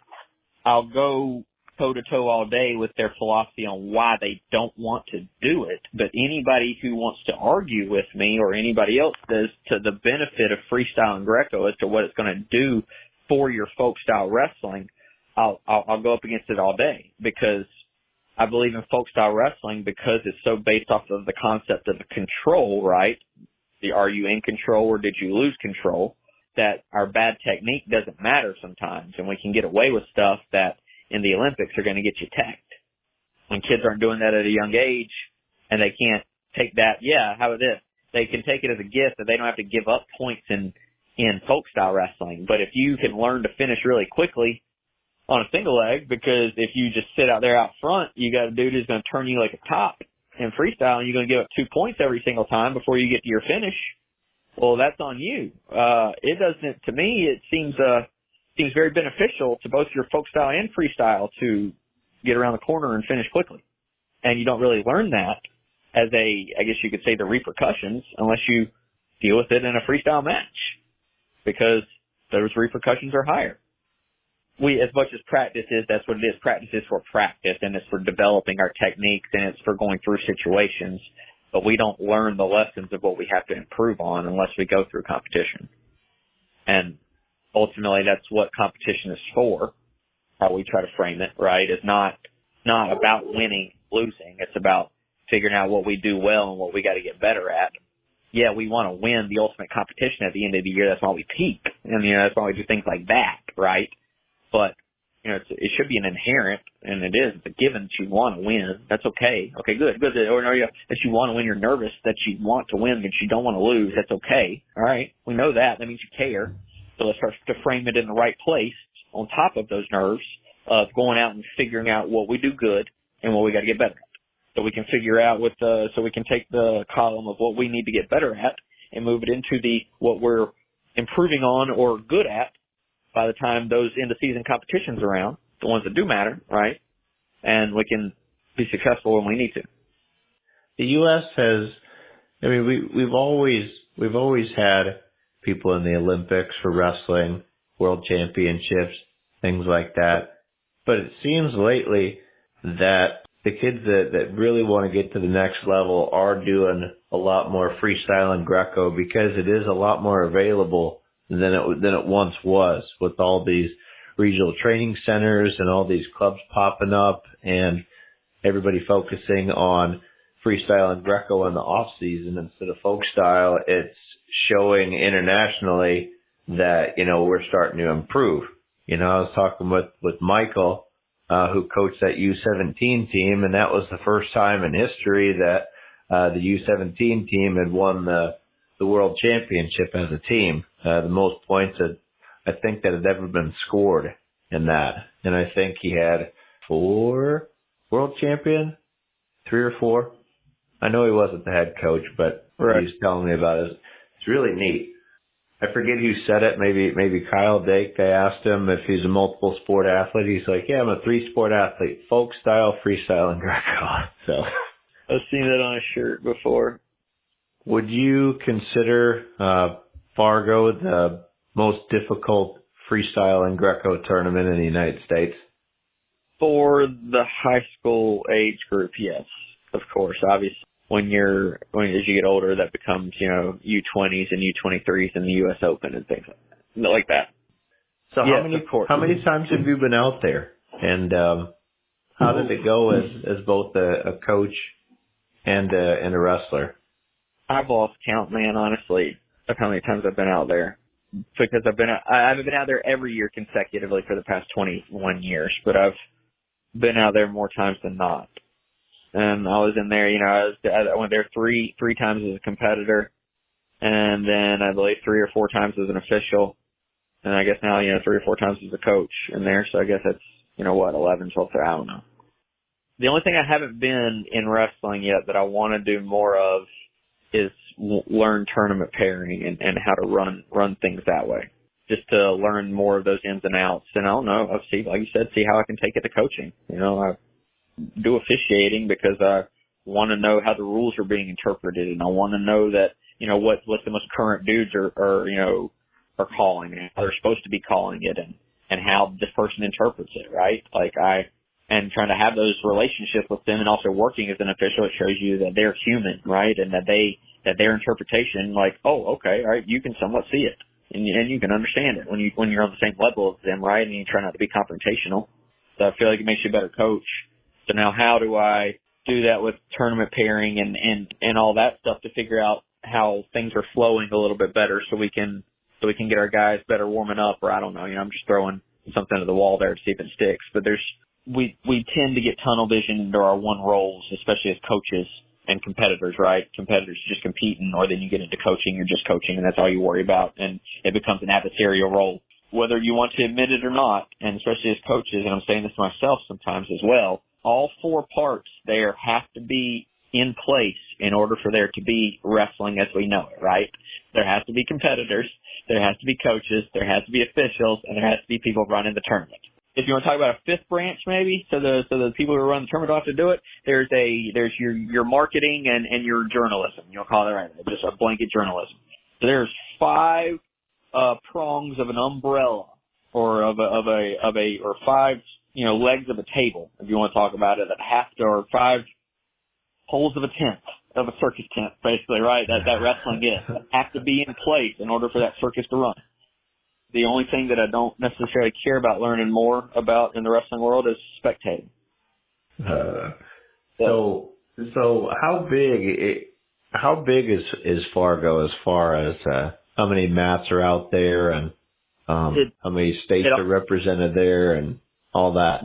[SPEAKER 3] I'll go toe-to-toe all day with their philosophy on why they don't want to do it, but anybody who wants to argue with me or anybody else does to the benefit of freestyle and Greco as to what it's going to do for your folk style wrestling, I'll go up against it all day, because I believe in folk style wrestling because it's so based off of the concept of the control, right? Are you in control or did you lose control? That our bad technique doesn't matter sometimes, and we can get away with stuff that in the Olympics are going to get you tagged. when kids aren't doing that at a young age and they can't take that, how it is. They can take it as a gift that they don't have to give up points in folk style wrestling. But if you can learn to finish really quickly on a single leg, because if you just sit out there out front, you got a dude who's going to turn you like a top in freestyle and you're going to give up 2 points every single time before you get to your finish. Well, that's on you. It doesn't, to me, it seems very beneficial to both your folk style and freestyle to get around the corner and finish quickly. And you don't really learn that as I guess you could say, the repercussions unless you deal with it in a freestyle match, because those repercussions are higher. As much as practice is, that's what it is. Practice is for practice, and it's for developing our techniques, and it's for going through situations. But we don't learn the lessons of what we have to improve on unless we go through competition. And ultimately, that's what competition is for. How we try to frame it, right, is not about winning, losing. It's about figuring out what we do well and what we got to get better at. Yeah, we want to win the ultimate competition at the end of the year. That's why we peak. And, that's why we do things like that, right? But, it should be an inherent, and it is, it's a given that you want to win. That's okay. Okay, good. Or that you want to win, you're nervous, that you want to win, that you don't want to lose. That's okay. All right. We know that. That means you care. So let's start to frame it in the right place on top of those nerves of going out and figuring out what we do good and what we got to get better at. So we can figure out so we can take the column of what we need to get better at and move it into what we're improving on or good at by the time those end of season competitions are around, the ones that do matter, right? And we can be successful when we need to.
[SPEAKER 2] The U.S. has, we've always had people in the Olympics for wrestling, world championships, things like that. But it seems lately that the kids that really want to get to the next level are doing a lot more freestyle and Greco because it is a lot more available than it once was, with all these regional training centers and all these clubs popping up and everybody focusing on freestyle and Greco in the off season instead of folk style. It's showing internationally that, we're starting to improve. I was talking with Michael, who coached that U17 team, and that was the first time in history that the U17 team had won the world championship as a team. The most points that I think that had ever been scored in that. And I think he had 4 world champion, 3 or 4. I know he wasn't the head coach, but
[SPEAKER 3] right.
[SPEAKER 2] He's telling me about it. It's really neat. I forget who said it. Maybe Kyle Dake. They asked him if he's a multiple sport athlete. He's like, yeah, I'm a 3-sport athlete: folk style, freestyle, and Greco. So
[SPEAKER 3] I've seen that on a shirt before.
[SPEAKER 2] Would you consider Fargo the most difficult freestyle and Greco tournament in the United States?
[SPEAKER 3] For the high school age group, yes, of course. Obviously, as you get older, that becomes, U20s and U23s in the U.S. Open and things like that.
[SPEAKER 2] So
[SPEAKER 3] yes,
[SPEAKER 2] how many times have you been out there? And how did it go as both a coach and a wrestler?
[SPEAKER 3] I've lost count, man, honestly, of how many times I've been out there. Because I haven't been out there every year consecutively for the past 21 years, but I've been out there more times than not. And I was in there, I went there three times as a competitor, and then I believe 3 or 4 times as an official, and I guess now, 3 or 4 times as a coach in there. So I guess that's, 11, 12, I don't know. The only thing I haven't been in wrestling yet that I want to do more of is learn tournament pairing and how to run things that way, just to learn more of those ins and outs. And I don't know, like you said, see how I can take it to coaching. I do officiating because I want to know how the rules are being interpreted, and I want to know that, what the most current dudes are calling and how they're supposed to be calling it, and how this person interprets it, right? And trying to have those relationships with them, and also working as an official, it shows you that they're human, right? And that their interpretation, oh, okay, all right, you can somewhat see it, and you can understand it when you're on the same level as them, right? And you try not to be confrontational. So I feel like it makes you a better coach. So now, how do I do that with tournament pairing and all that stuff to figure out how things are flowing a little bit better, so we can get our guys better warming up? Or I don't know, I'm just throwing something to the wall there to see if it sticks. But there's we tend to get tunnel vision into our one roles, especially as coaches and competitors, right? Competitors just competing, or then you get into coaching, you're just coaching, and that's all you worry about, and it becomes an adversarial role, whether you want to admit it or not. And especially as coaches, and I'm saying this to myself sometimes as well, all four parts there have to be in place in order for there to be wrestling as we know it, right? There has to be competitors, there has to be coaches, there has to be officials, and there has to be people running the tournament. If you want to talk about a fifth branch, maybe, so the people who run the tournament don't have to do it, there's your marketing and your journalism. You'll call it right, just a blanket journalism. So there's 5 prongs of an umbrella, or or 5 legs of a table, if you want to talk about it, that have to, or 5 holes of a tent, of a circus tent, basically, right? That wrestling is have to be in place in order for that circus to run. The only thing that I don't necessarily care about learning more about in the wrestling world is spectating.
[SPEAKER 2] So how big is Fargo as far as how many mats are out there, and how many states are represented there, and all that?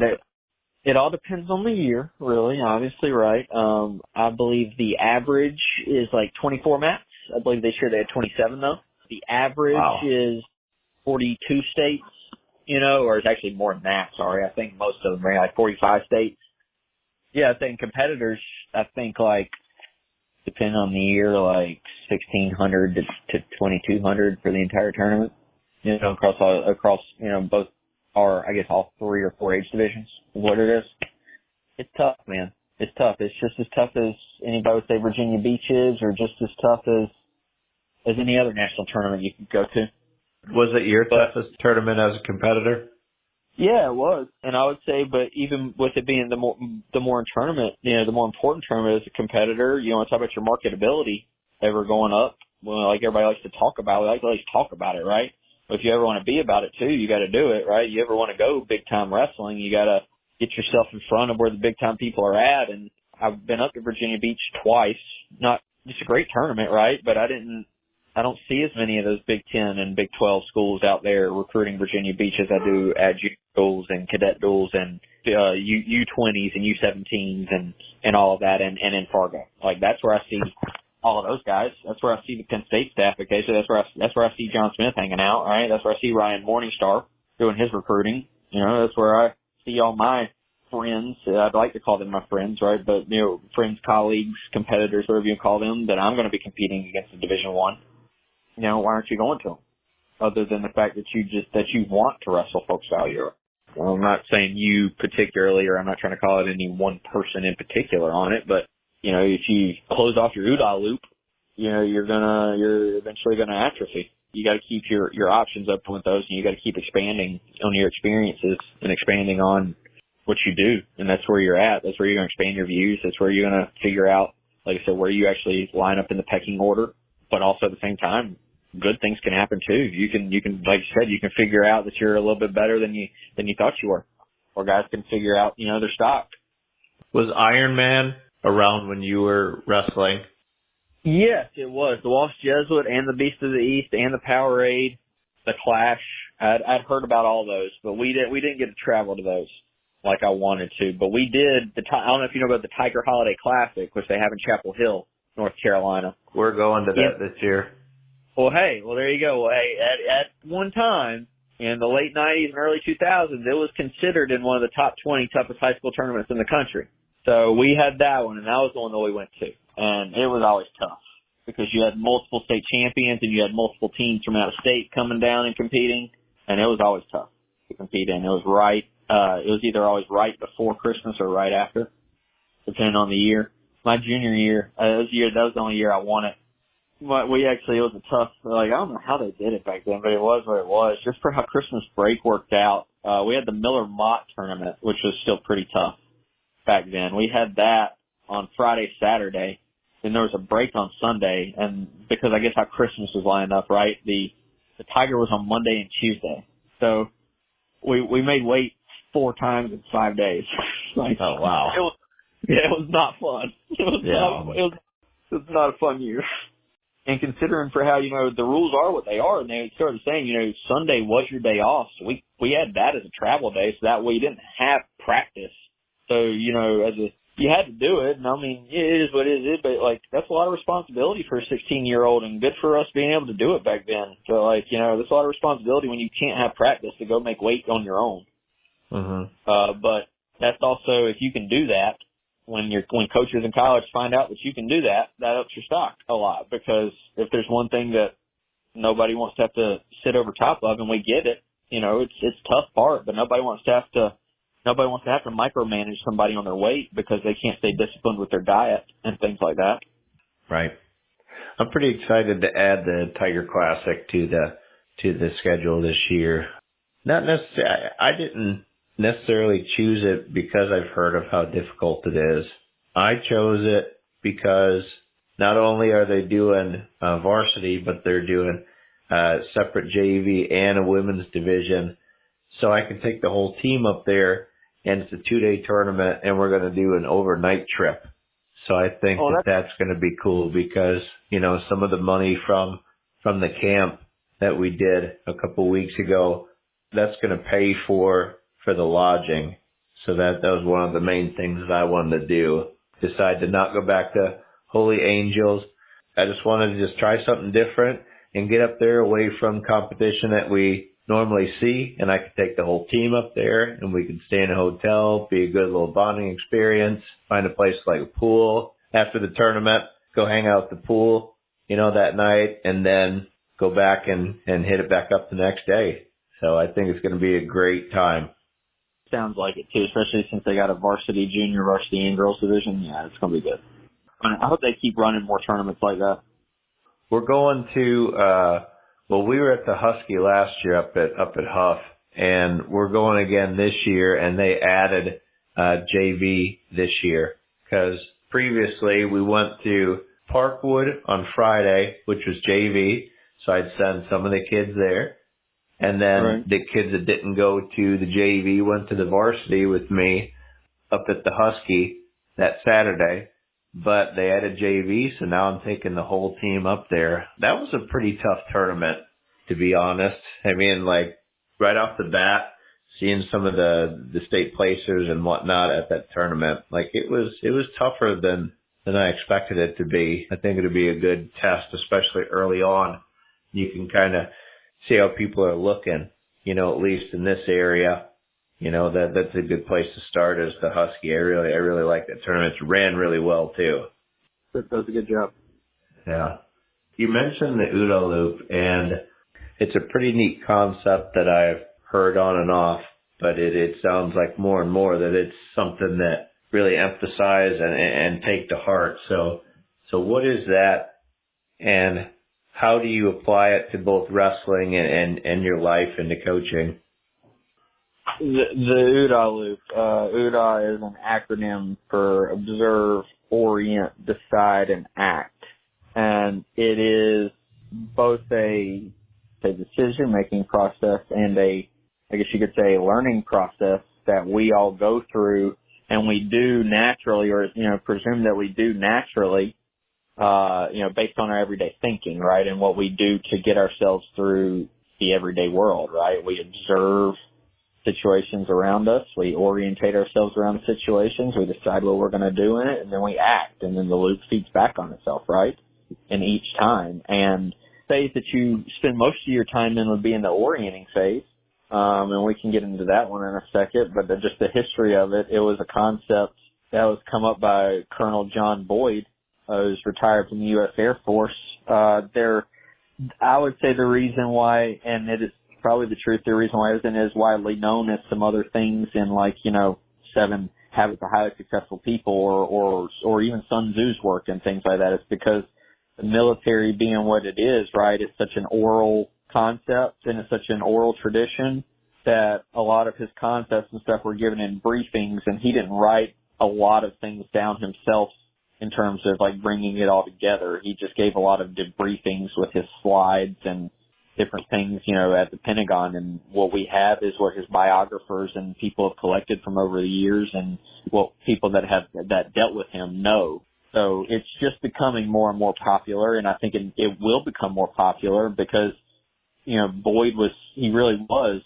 [SPEAKER 3] It all depends on the year, really, obviously, right? I believe the average is like 24 mats. I believe this year they had 27, though. The average is 42 states, or it's actually more than that, sorry. I think most of them are like 45 states. Yeah, I think competitors, like, depending on the year, like 1,600 to 2,200 for the entire tournament, across both all 3 or 4 age divisions is what it is. It's tough, man. It's tough. It's just as tough as anybody would say Virginia Beach is, or just as tough as any other national tournament you could go to.
[SPEAKER 2] Was it your toughest tournament as a competitor?
[SPEAKER 3] Yeah, it was. And I would say, but even with it being the more tournament, the more important tournament as a competitor, you want to talk about your marketability ever going up. Well, like everybody likes to talk about, we like to always talk about it, right? But if you ever want to be about it too, you got to do it, right? You ever want to go big time wrestling, you got to get yourself in front of where the big time people are at. And I've been up to Virginia Beach twice. Not just a great tournament, right? But I don't see as many of those Big 10 and Big 12 schools out there recruiting Virginia Beach as I do at junior schools and cadet duels and U20s and U17s and all of that, and in Fargo. Like, that's where I see all of those guys. That's where I see the Penn State staff occasionally. That's where I see John Smith hanging out, right? That's where I see Ryan Morningstar doing his recruiting. That's where I see all my friends. I'd like to call them my friends, right? But friends, colleagues, competitors, whatever you call them, that I'm going to be competing against in Division I. Why aren't you going to them? Other than the fact that you want to wrestle folks out here. Well, I'm not saying you particularly, or I'm not trying to call it any one person in particular on it, but if you close off your OODA loop, you're eventually gonna atrophy. You got to keep your options open with those, and you got to keep expanding on your experiences and expanding on what you do, and that's where you're at. That's where you're gonna expand your views. That's where you're gonna figure out, like I said, where you actually line up in the pecking order. But also at the same time, good things can happen too. You can, like you said, you can figure out that you're a little bit better than you thought you were, or guys can figure out, their stock.
[SPEAKER 2] Was Iron Man around when you were wrestling?
[SPEAKER 3] Yes, it was. The Walsh Jesuit and the Beast of the East and the Powerade, the Clash. I'd heard about all those, but we didn't get to travel to those like I wanted to. But we did. I don't know if you know about the Tiger Holiday Classic, which they have in Chapel Hill, North Carolina.
[SPEAKER 2] We're going to that this year.
[SPEAKER 3] Well, there you go. Well, hey, at one time in the late 90s and early 2000s, it was considered in one of the top 20 toughest high school tournaments in the country. So we had that one, and that was the one that we went to. And it was always tough because you had multiple state champions and you had multiple teams from out of state coming down and competing, and it was always tough to compete in. It was it was either always right before Christmas or right after, depending on the year. My junior year, that was the only year I won it. But it was a tough, I don't know how they did it back then, but it was what it was. Just for how Christmas break worked out, we had the Miller Mott tournament, which was still pretty tough back then. We had that on Friday, Saturday, then there was a break on Sunday, and because I guess how Christmas was lining up, right, the Tiger was on Monday and Tuesday. So we made weight 4 times in 5 days.
[SPEAKER 2] Oh, wow.
[SPEAKER 3] It was not fun. It was not a fun year. And considering for how, the rules are what they are, and they started saying, Sunday was your day off. So we had that as a travel day, so that way you didn't have practice. So, you know, you had to do it. And I mean, it is what it is, but like, that's a lot of responsibility for a 16-year-old, and good for us being able to do it back then. So like, you know, there's a lot of responsibility when you can't have practice to go make weight on your own. But that's also, if you can do that, when coaches in college find out that you can do that, that ups your stock a lot, because if there's one thing that nobody wants to have to sit over top of, and we get it, you know, it's a tough part, but nobody wants to have to micromanage somebody on their weight because they can't stay disciplined with their diet and things like that.
[SPEAKER 2] Right. I'm pretty excited to add the Tiger Classic to the schedule this year. Not necessarily, I didn't necessarily choose it because I've heard of how difficult it is. I chose it because not only are they doing varsity, but they're doing separate JV and a women's division. So I can take the whole team up there, and it's a 2-day tournament, and we're going to do an overnight trip. So I think that's going to be cool because, you know, some of the money from the camp that we did a couple of weeks ago, that's going to pay for the lodging. So that was one of the main things that I wanted to do. Decide to not go back to Holy Angels. I just wanted to just try something different and get up there away from competition that we normally see, and I could take the whole team up there, and we could stay in a hotel, be a good little bonding experience, find a place like a pool after the tournament, go hang out at the pool, you know, that night, and then go back and hit it back up the next day. So I think it's going to be a great time.
[SPEAKER 3] Sounds like it too, especially since they got a varsity, junior varsity, and girls division. Yeah, it's going to be good. I hope they keep running more tournaments like that.
[SPEAKER 2] We're going to, we were at the Husky last year up at Huff, and we're going again this year, and they added JV this year because previously we went to Parkwood on Friday, which was JV, so I'd send some of the kids there. And then the kids that didn't go to the JV went to the varsity with me up at the Husky that Saturday. But they added JV, so now I'm taking the whole team up there. That was a pretty tough tournament, to be honest. I mean, like, right off the bat, seeing some of the state placers and whatnot at that tournament, like, it was tougher than I expected it to be. I think it'll be a good test, especially early on. You can kind of see how people are looking, you know, at least in this area. You know, that's a good place to start as the Husky. I really like that tournament. It ran really well too.
[SPEAKER 3] That does a good job.
[SPEAKER 2] Yeah. You mentioned the OODA loop, and it's a pretty neat concept that I've heard on and off, but it sounds like more and more that it's something that really emphasize and take to heart. So what is that, and how do you apply it to both wrestling and your life into coaching?
[SPEAKER 3] The OODA loop. OODA is an acronym for Observe, Orient, Decide, and Act. And it is both a decision-making process and I guess you could say, a learning process that we all go through and we do naturally, or, you know, presume that we do naturally, you know, based on our everyday thinking, right? And what we do to get ourselves through the everyday world, right? We observe situations around us. We orientate ourselves around the situations. We decide what we're going to do in it, and then we act, and then the loop feeds back on itself, right? And each time. And phase that you spend most of your time in would be in the orienting phase. And we can get into that one in a second, but just the history of it, it was a concept that was come up by Colonel John Boyd, who's retired from the U.S. Air Force. I would say the reason why, and it is probably the truth, the reason why it isn't as widely known as some other things in, like, you know, 7 Habits of Highly Successful People or even Sun Tzu's work and things like that, is because the military being what it is, right, is such an oral concept and it's such an oral tradition that a lot of his concepts and stuff were given in briefings, and he didn't write a lot of things down himself in terms of, like, bringing it all together. He just gave a lot of debriefings with his slides and different things, you know, at the Pentagon. And what we have is what his biographers and people have collected from over the years, and what people that dealt with him know. So it's just becoming more and more popular, and I think it will become more popular because, you know, Boyd really was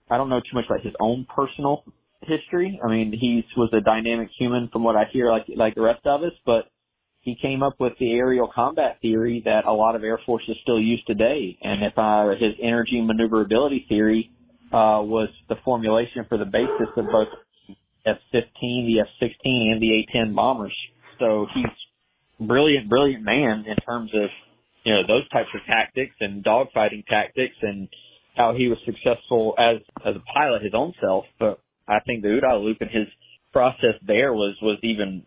[SPEAKER 3] I don't know too much about his own personal history. I mean, he was a dynamic human from what I hear, like the rest of us, but he came up with the aerial combat theory that a lot of Air Forces still use today. And his energy maneuverability theory was the formulation for the basis of both F-15, the F-16, and the A-10 bombers. So he's brilliant man in terms of, those types of tactics and dogfighting tactics and how he was successful as a pilot his own self. But I think the OODA loop and his process there was even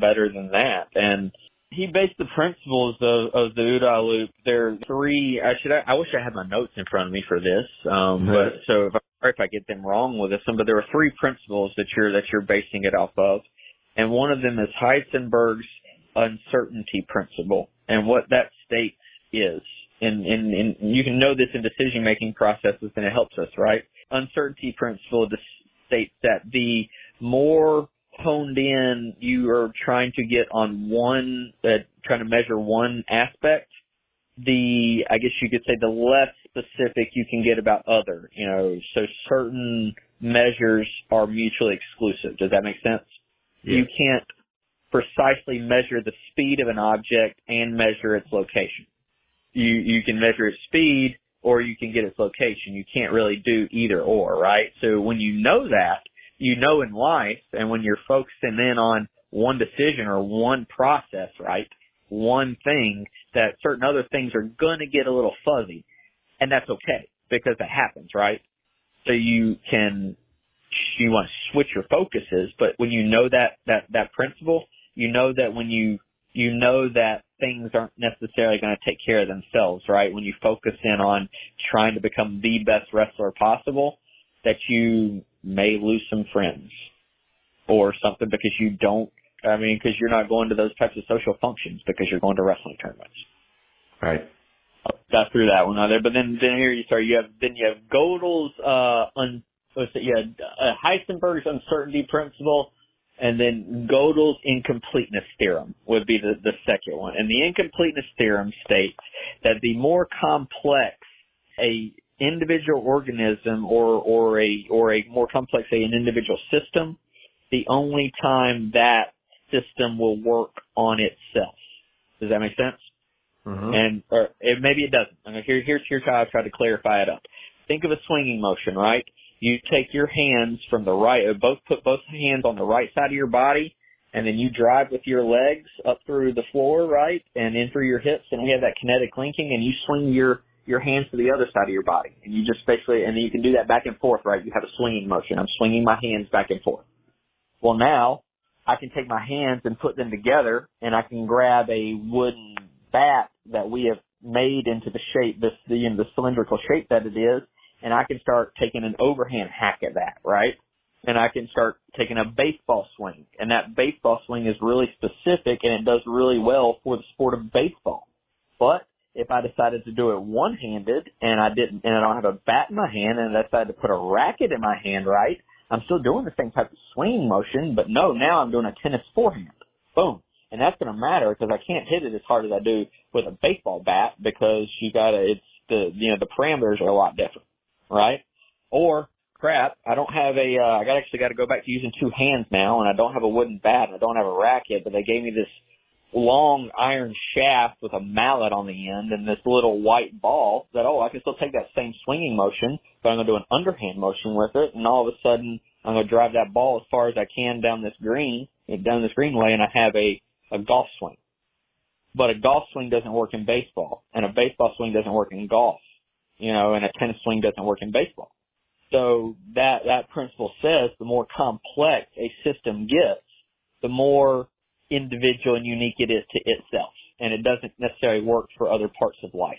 [SPEAKER 3] better than that. And he based the principles of the OODA loop. There are three. I wish I had my notes in front of me for this. But so if I get them wrong with this one, but there are three principles that you're basing it off of, and one of them is Heisenberg's uncertainty principle. And what that states is, and you can know this in decision-making processes, and it helps us, right? Uncertainty principle states that the more honed in you are trying to get on trying to measure one aspect, I guess you could say the less specific you can get about other, so certain measures are mutually exclusive. Does that make sense? Yeah. You can't precisely measure the speed of an object and measure its location. You can measure its speed or you can get its location. You can't really do either or, right? So when you know that, in life, and when you're focusing in on one decision or one process, right, one thing, that certain other things are going to get a little fuzzy, and that's okay because it happens, right? So you want to switch your focuses, but when you know that principle, you know that when you know that things aren't necessarily going to take care of themselves, right? When you focus in on trying to become the best wrestler possible, that you may lose some friends or something because because you're not going to those types of social functions because you're going to wrestling tournaments.
[SPEAKER 2] Right.
[SPEAKER 3] Got through that one there, but then here you start. You have Gödel's Heisenberg's uncertainty principle, and then Gödel's incompleteness theorem would be the second one. And the incompleteness theorem states that the more complex a individual organism or a more complex, say, an individual system, the only time that system will work on itself. Does that make sense? Mm-hmm. Maybe it doesn't. I mean, here's how I try to clarify it up. Think of a swinging motion, right? You take your hands from the right, put both hands on the right side of your body, and then you drive with your legs up through the floor, right, and in through your hips, and you have that kinetic linking, and you swing your hands to the other side of your body, and you just basically, and you can do that back and forth, right? You have a swinging motion. I'm swinging my hands back and forth. Well, now I can take my hands and put them together, and I can grab a wooden bat that we have made into the shape, the cylindrical shape that it is, and I can start taking an overhand hack at that, right? And I can start taking a baseball swing, and that baseball swing is really specific, and it does really well for the sport of baseball. But if I decided to do it one-handed, and I don't have a bat in my hand, and I decided to put a racket in my hand, right, I'm still doing the same type of swinging motion, but no, now I'm doing a tennis forehand. Boom. And that's going to matter because I can't hit it as hard as I do with a baseball bat because the parameters are a lot different, right? Or, crap, I don't have I actually got to go back to using two hands now, and I don't have a wooden bat, and I don't have a racket, but they gave me this long iron shaft with a mallet on the end and this little white ball that, I can still take that same swinging motion, but I'm going to do an underhand motion with it, and all of a sudden I'm going to drive that ball as far as I can down this greenway, and I have a golf swing. But a golf swing doesn't work in baseball, and a baseball swing doesn't work in golf, and a tennis swing doesn't work in baseball. So that principle says the more complex a system gets, the more individual and unique it is to itself, and it doesn't necessarily work for other parts of life.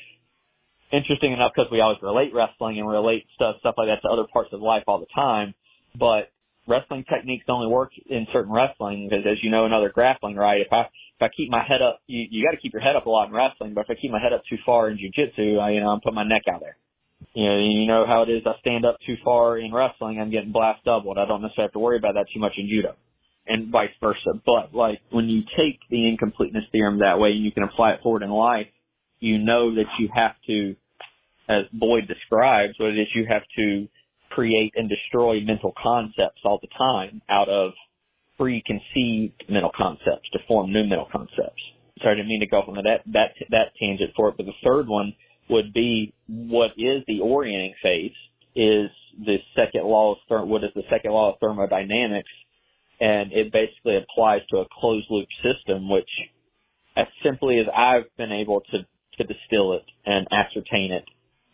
[SPEAKER 3] Interesting enough, because we always relate wrestling and relate stuff like that to other parts of life all the time, but wrestling techniques only work in certain wrestling, because as you know in other grappling, right, if I keep my head up, you got to keep your head up a lot in wrestling, but if I keep my head up too far in jiu-jitsu, I'm putting my neck out there. You know how it is, I stand up too far in wrestling, I'm getting blast doubled. I don't necessarily have to worry about that too much in judo, and vice versa. But like when you take the incompleteness theorem that way and you can apply it forward in life, you know that you have to, as Boyd describes, what it is, you have to create and destroy mental concepts all the time out of preconceived mental concepts to form new mental concepts. Sorry, I didn't mean to go on that tangent for it, but the third one would be what is the orienting phase is the second law of what is the second law of thermodynamics, and it basically applies to a closed loop system, which as simply as I've been able to distill it and ascertain it,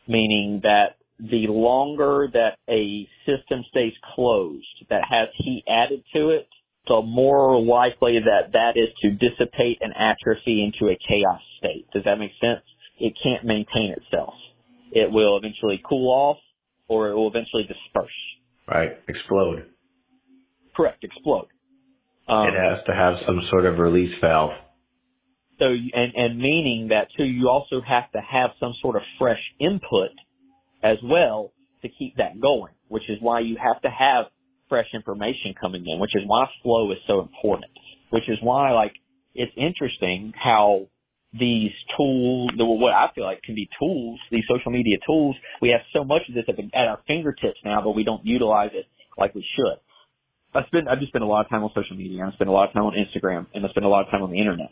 [SPEAKER 3] meaning that the longer that a system stays closed, that has heat added to it, the more likely that is to dissipate and atrophy into a chaos state. Does that make sense? It can't maintain itself. It will eventually cool off, or it will eventually disperse.
[SPEAKER 2] Right, explode.
[SPEAKER 3] Correct, explode.
[SPEAKER 2] It has to have some sort of release valve.
[SPEAKER 3] So, and meaning that too, you also have to have some sort of fresh input as well to keep that going, which is why you have to have fresh information coming in, which is why flow is so important, which is why, like, it's interesting how these tools, what I feel like can be tools, these social media tools, we have so much of this at our fingertips now, but we don't utilize it like we should. I just spend a lot of time on social media, and I spend a lot of time on Instagram, and I spend a lot of time on the internet.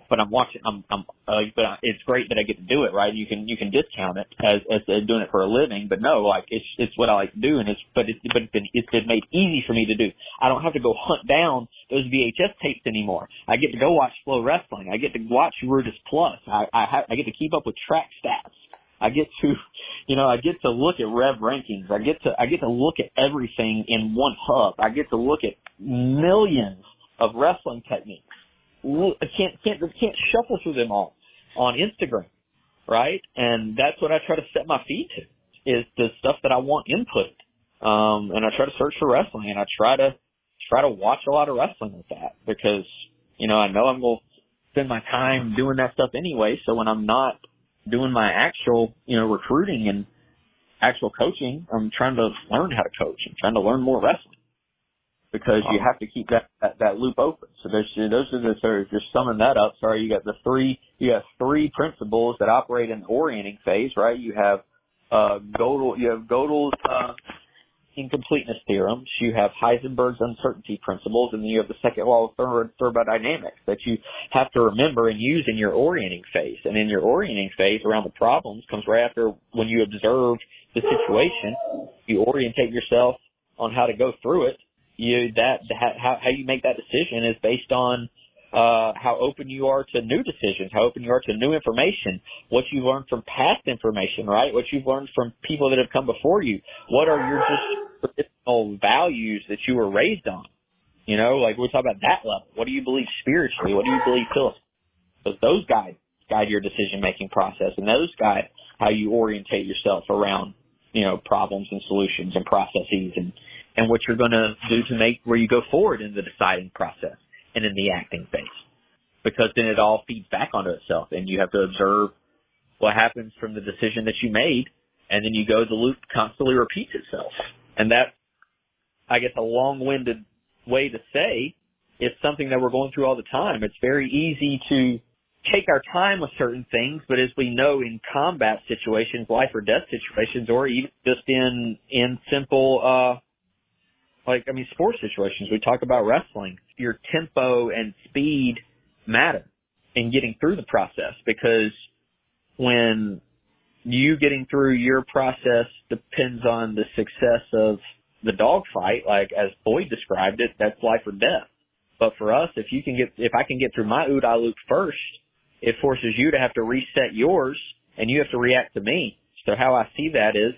[SPEAKER 3] But but it's great that I get to do it, right? You can discount it as doing it for a living, but no, like it's what I like to do, and it's been made easy for me to do. I don't have to go hunt down those VHS tapes anymore. I get to go watch Flow Wrestling. I get to watch Rudis Plus. I get to keep up with track stats. I get to look at rev rankings. I get to look at everything in one hub. I get to look at millions of wrestling techniques. I can't shuffle through them all on Instagram, right? And that's what I try to set my feed to, is the stuff that I want input. And I try to search for wrestling, and I try to watch a lot of wrestling with that, because, I know I'm going to spend my time doing that stuff anyway. So when I'm not doing my actual, recruiting and actual coaching, I'm trying to learn how to coach and trying to learn more wrestling. Because you have to keep that loop open. So just summing that up. Sorry, you got three principles that operate in the orienting phase, right? You have Gödel's incompleteness theorems. You have Heisenberg's uncertainty principles, and then you have the second law of thermodynamics that you have to remember and use in your orienting phase. And in your orienting phase, around the problems, comes right after when you observe the situation. You orientate yourself on how to go through it. How you make that decision is based on how open you are to new decisions, how open you are to new information, what you've learned from past information, right? What you've learned from people that have come before you. What are your just traditional values that you were raised on? Like we're talking about that level. What do you believe spiritually? What do you believe philosophically? Because those guide your decision-making process, and those guide how you orientate yourself around, problems and solutions and processes and what you're going to do to make where you go forward in the deciding process and in the acting phase. Because then it all feeds back onto itself, and you have to observe what happens from the decision that you made, and then the loop constantly repeats itself. And that's, I guess, a long-winded way to say it's something that we're going through all the time. It's very easy to take our time with certain things, but as we know, in combat situations, life or death situations, or even just in simple sports situations, we talk about wrestling, your tempo and speed matter in getting through the process, because when you getting through your process depends on the success of the dogfight, like as Boyd described it, that's life or death. But for us, if I can get through my OODA loop first, it forces you to have to reset yours, and you have to react to me. So how I see that is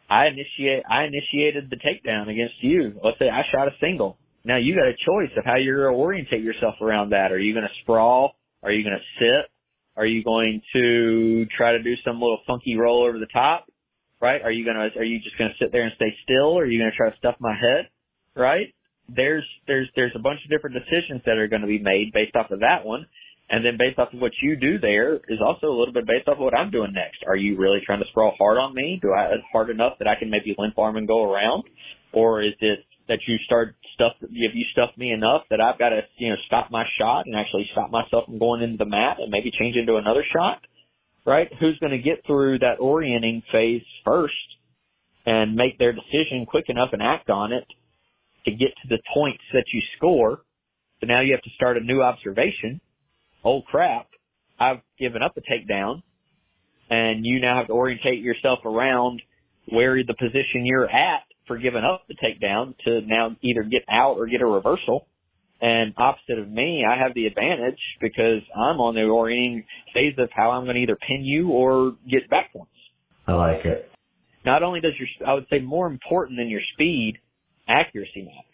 [SPEAKER 3] I initiated the takedown against you. Let's say I shot a single. Now you got a choice of how you're going to orientate yourself around that. Are you going to sprawl? Are you going to sit? Are you going to try to do some little funky roll over the top? Right? Are you just going to sit there and stay still? Or are you going to try to stuff my head? Right? There's a bunch of different decisions that are going to be made based off of that one. And then based off of what you do there is also a little bit based off of what I'm doing next. Are you really trying to sprawl hard on me? Hard enough that I can maybe limp arm and go around? Or is it that have you stuffed me enough that I've got to, stop my shot and actually stop myself from going into the mat and maybe change into another shot? Right? Who's going to get through that orienting phase first and make their decision quick enough and act on it to get to the points that you score. So now you have to start a new observation. Oh, crap, I've given up a takedown, and you now have to orientate yourself around where the position you're at for giving up the takedown to now either get out or get a reversal. And opposite of me, I have the advantage because I'm on the orienting phase of how I'm going to either pin you or get back points.
[SPEAKER 2] I like it.
[SPEAKER 3] Not only does I would say more important than your speed, accuracy matters.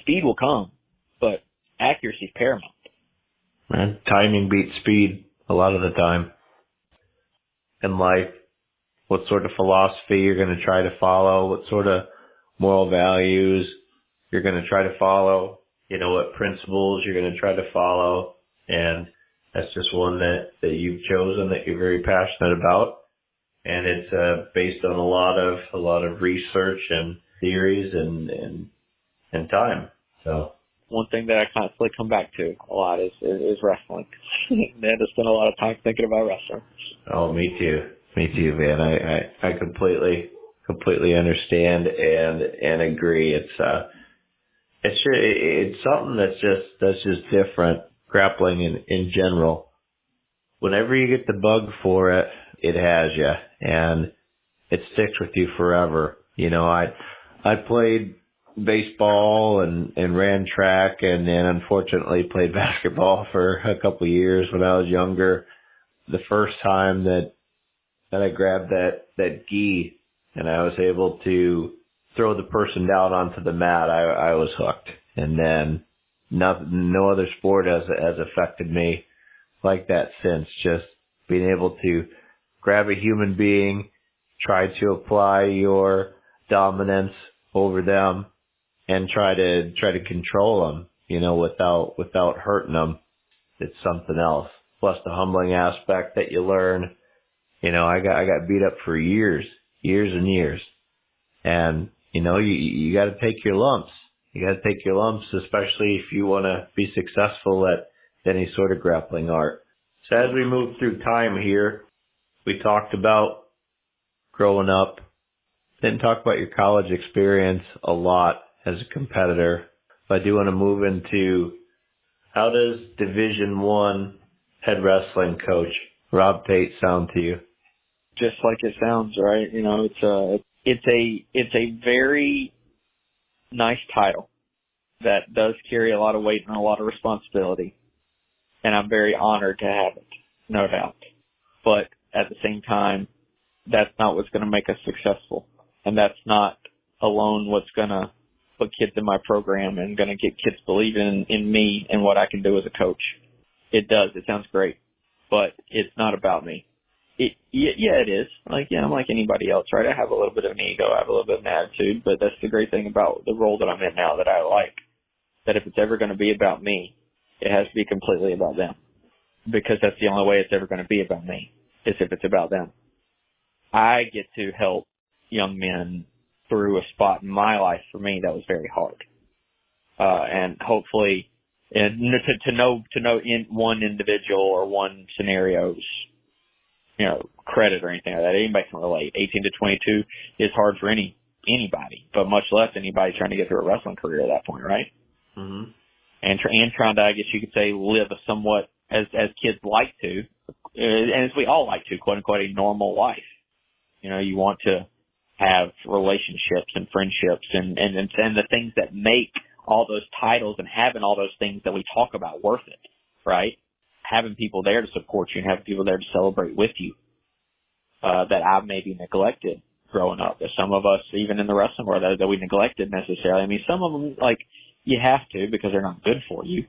[SPEAKER 3] Speed will come, but accuracy is paramount.
[SPEAKER 2] Man, timing beats speed a lot of the time. In life, what sort of philosophy you're going to try to follow, what sort of moral values you're going to try to follow, what principles you're going to try to follow. And that's just one that you've chosen, that you're very passionate about. And it's based on a lot of research and theories and time. So
[SPEAKER 3] one thing that I constantly come back to a lot is wrestling. And I spend a lot of time thinking about wrestling.
[SPEAKER 2] Oh, me too. Me too, man. I completely understand and agree. It's something that's just different. Grappling in general. Whenever you get the bug for it, it has you, and it sticks with you forever. I played baseball and ran track, and then unfortunately played basketball for a couple of years when I was younger. The first time that I grabbed that gi and I was able to throw the person down onto the mat, I was hooked. And then no other sport has affected me like that since. Just being able to grab a human being, try to apply your dominance over them, and try to control them, without hurting them. It's something else. Plus the humbling aspect that you learn. I got beat up for years and years. And, you got to take your lumps. You got to take your lumps, especially if you want to be successful at any sort of grappling art. So as we move through time here, we talked about growing up. Didn't talk about your college experience a lot as a competitor. But I do want to move into, how does Division I head wrestling coach Rob Tate sound to you?
[SPEAKER 3] Just like it sounds, right? It's a very nice title that does carry a lot of weight and a lot of responsibility, and I'm very honored to have it, no doubt. But at the same time, that's not what's going to make us successful, and that's not alone what's going to put kids in my program and going to get kids believing in me and what I can do as a coach. It does. It sounds great, but it's not about me. Yeah, it is. I'm like anybody else, right? I have a little bit of an ego. I have a little bit of an attitude, but that's the great thing about the role that I'm in now that I like, that if it's ever going to be about me, it has to be completely about them, because that's the only way it's ever going to be about me, is if it's about them. I get to help young men through a spot in my life, for me, that was very hard. And hopefully, to know in one individual or one scenario's credit or anything like that. Anybody can relate. 18 to 22 is hard for anybody, but much less anybody trying to get through a wrestling career at that point, right?
[SPEAKER 2] Mm-hmm.
[SPEAKER 3] And trying to, I guess you could say, live a somewhat, as kids like to, and as we all like to, quote unquote, a normal life. You want to have relationships and friendships and the things that make all those titles and having all those things that we talk about worth it, right? Having people there to support you and having people there to celebrate with you, that I maybe neglected growing up. There's some of us, even in the wrestling world, that we neglected necessarily. I mean, some of them, you have to, because they're not good for you.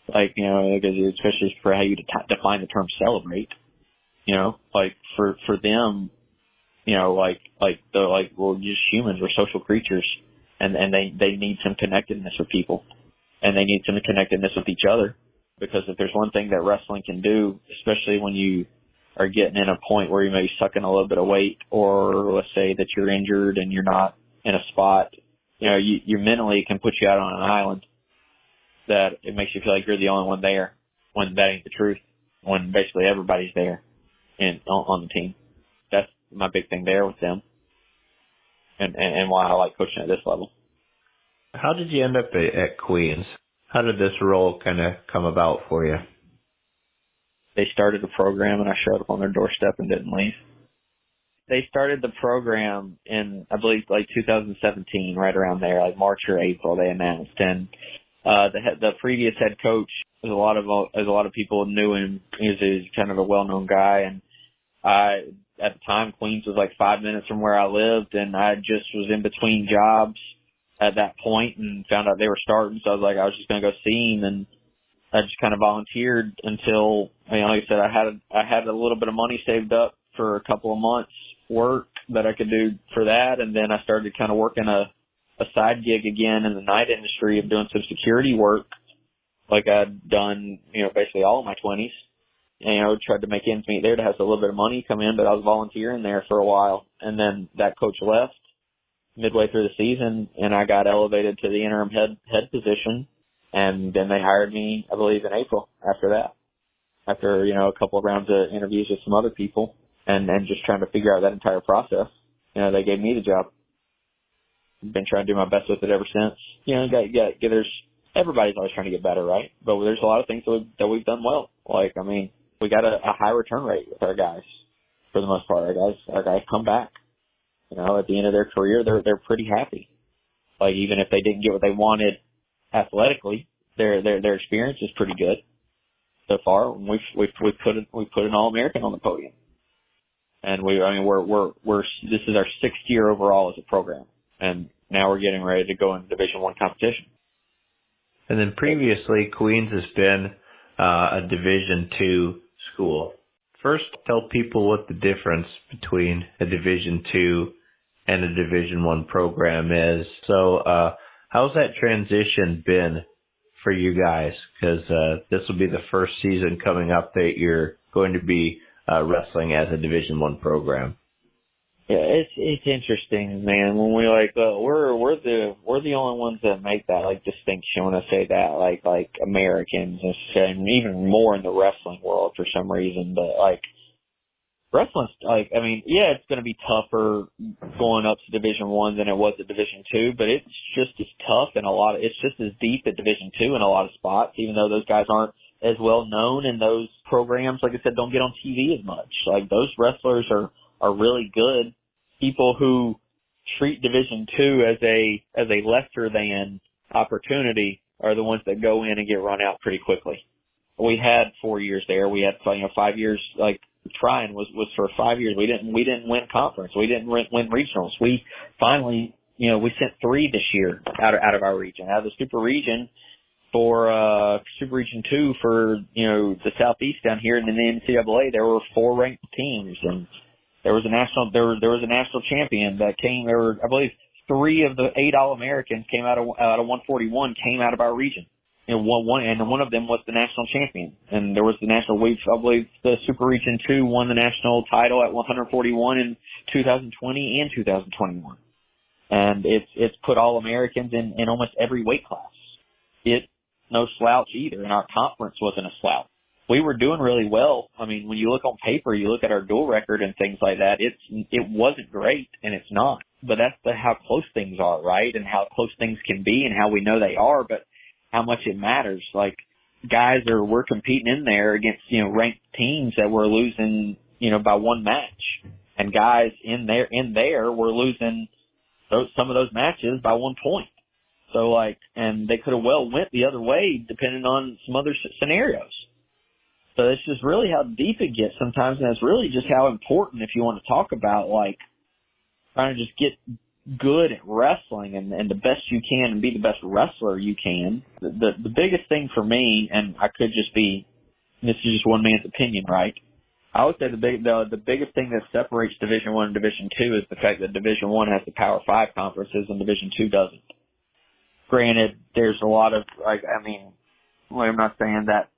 [SPEAKER 3] Especially for how you define the term celebrate. For them, we're just humans, we're social creatures, and they need some connectedness with people, and they need some connectedness with each other. Because if there's one thing that wrestling can do, especially when you are getting in a point where you may be sucking a little bit of weight, or let's say that you're injured and you're not in a spot, you mentally can put you out on an island, that it makes you feel like you're the only one there, when that ain't the truth, when basically everybody's there and on the team. That's my big thing there with them. and why I like coaching at this level.
[SPEAKER 2] How did you end up at Queens? How did this role kind of come about for you?
[SPEAKER 3] They started the program, and I showed up on their doorstep and didn't leave. They started the program in, I believe, like 2017, right around there, like March or April. They announced, and the previous head coach, as a lot of people knew him. He's kind of a well-known guy, and at the time, Queens was like 5 minutes from where I lived, and I just was in between jobs at that point and found out they were starting. So I was like, I was just going to go see him, and I just kind of volunteered until, like I said, I had a little bit of money saved up for a couple of months work that I could do for that. And then I started kind of working a side gig again in the night industry of doing some security work like I'd done, basically all of my 20s. And, tried to make ends meet there to have a little bit of money come in, but I was volunteering there for a while. And then that coach left midway through the season, and I got elevated to the interim head position. And then they hired me, I believe, in April after that, after, a couple of rounds of interviews with some other people and just trying to figure out that entire process. They gave me the job. I've been trying to do my best with it ever since. Everybody's always trying to get better, right? But there's a lot of things that we've done well. We got a high return rate with our guys for the most part. Our guys come back. At the end of their career, they're pretty happy. Like, even if they didn't get what they wanted athletically, their experience is pretty good so far. We've put an All-American on the podium, and this is our 6th year overall as a program, and now we're getting ready to go into Division I competition.
[SPEAKER 2] And then previously, Queens has been a Division II school. First, tell people what the difference between a Division II and a Division I program is. So, how's that transition been for you guys? Because this will be the first season coming up that you're going to be wrestling as a Division I program.
[SPEAKER 3] Yeah, it's interesting, man. When we we're the only ones that make that distinction when I say that, like Americans, and even more in the wrestling world for some reason. But wrestling's it's going to be tougher going up to Division I than it was at Division II, but it's just as tough and it's just as deep at Division II in a lot of spots, even though those guys aren't as well known, and those programs, like I said, don't get on TV as much. Like, those wrestlers are really good. People who treat Division II as a lesser than opportunity are the ones that go in and get run out pretty quickly. We had 4 years there. We had 5 years, trying was for 5 years. We didn't win conference. We didn't win regionals. We finally, we sent 3 this year out of our region, out of the super region for Super Region 2 for the Southeast down here, and in the NCAA there were 4 ranked teams, and there was a national champion that came. There were, I believe, 3 of the 8 All-Americans came out of 141 came out of our region. One of them was the national champion, and there was the national. I believe the Super Region 2 won the national title at 141 in 2020 and 2021, and it's put All-Americans in almost every weight class. It's no slouch either, and our conference wasn't a slouch. We were doing really well. I mean, when you look on paper, you look at our dual record and things like that, it wasn't great, and it's not. But that's how close things are, right? And how close things can be and how we know they are, but how much it matters. Like, we're competing in there against, ranked teams that we're losing, by 1 match. And guys in there we're losing some of those matches by 1 point. So, and they could have well went the other way depending on some other scenarios. So it's just really how deep it gets sometimes, and it's really just how important, if you want to talk about, trying to just get good at wrestling and the best you can and be the best wrestler you can. The biggest thing for me, and I could just be, this is just one man's opinion, right? I would say the biggest thing that separates Division I and Division II is the fact that Division I has the Power 5 conferences and Division II doesn't. Granted, there's a lot of, I'm not saying that,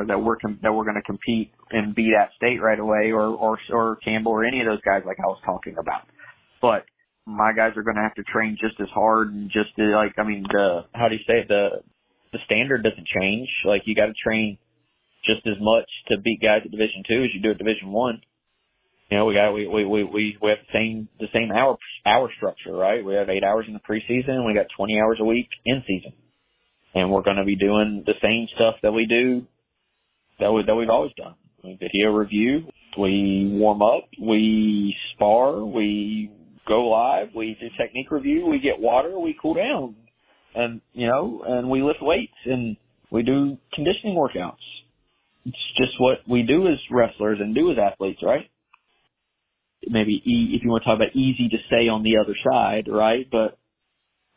[SPEAKER 3] that we're going to compete and beat App State right away or Campbell or any of those guys like I was talking about. But my guys are going to have to train just as hard and just to, the standard doesn't change. You got to train just as much to beat guys at Division II as you do at Division I. You know, we have the same hour structure, right? We have 8 hours in the preseason, and we got 20 hours a week in season, and we're going to be doing the same stuff that we do that we've always done. Video review, we warm up, we spar, we go live, we do technique review, we get water, we cool down, and and we lift weights, and we do conditioning workouts. It's just what we do as wrestlers and do as athletes, right? Maybe if you want to talk about easy to say on the other side, right? But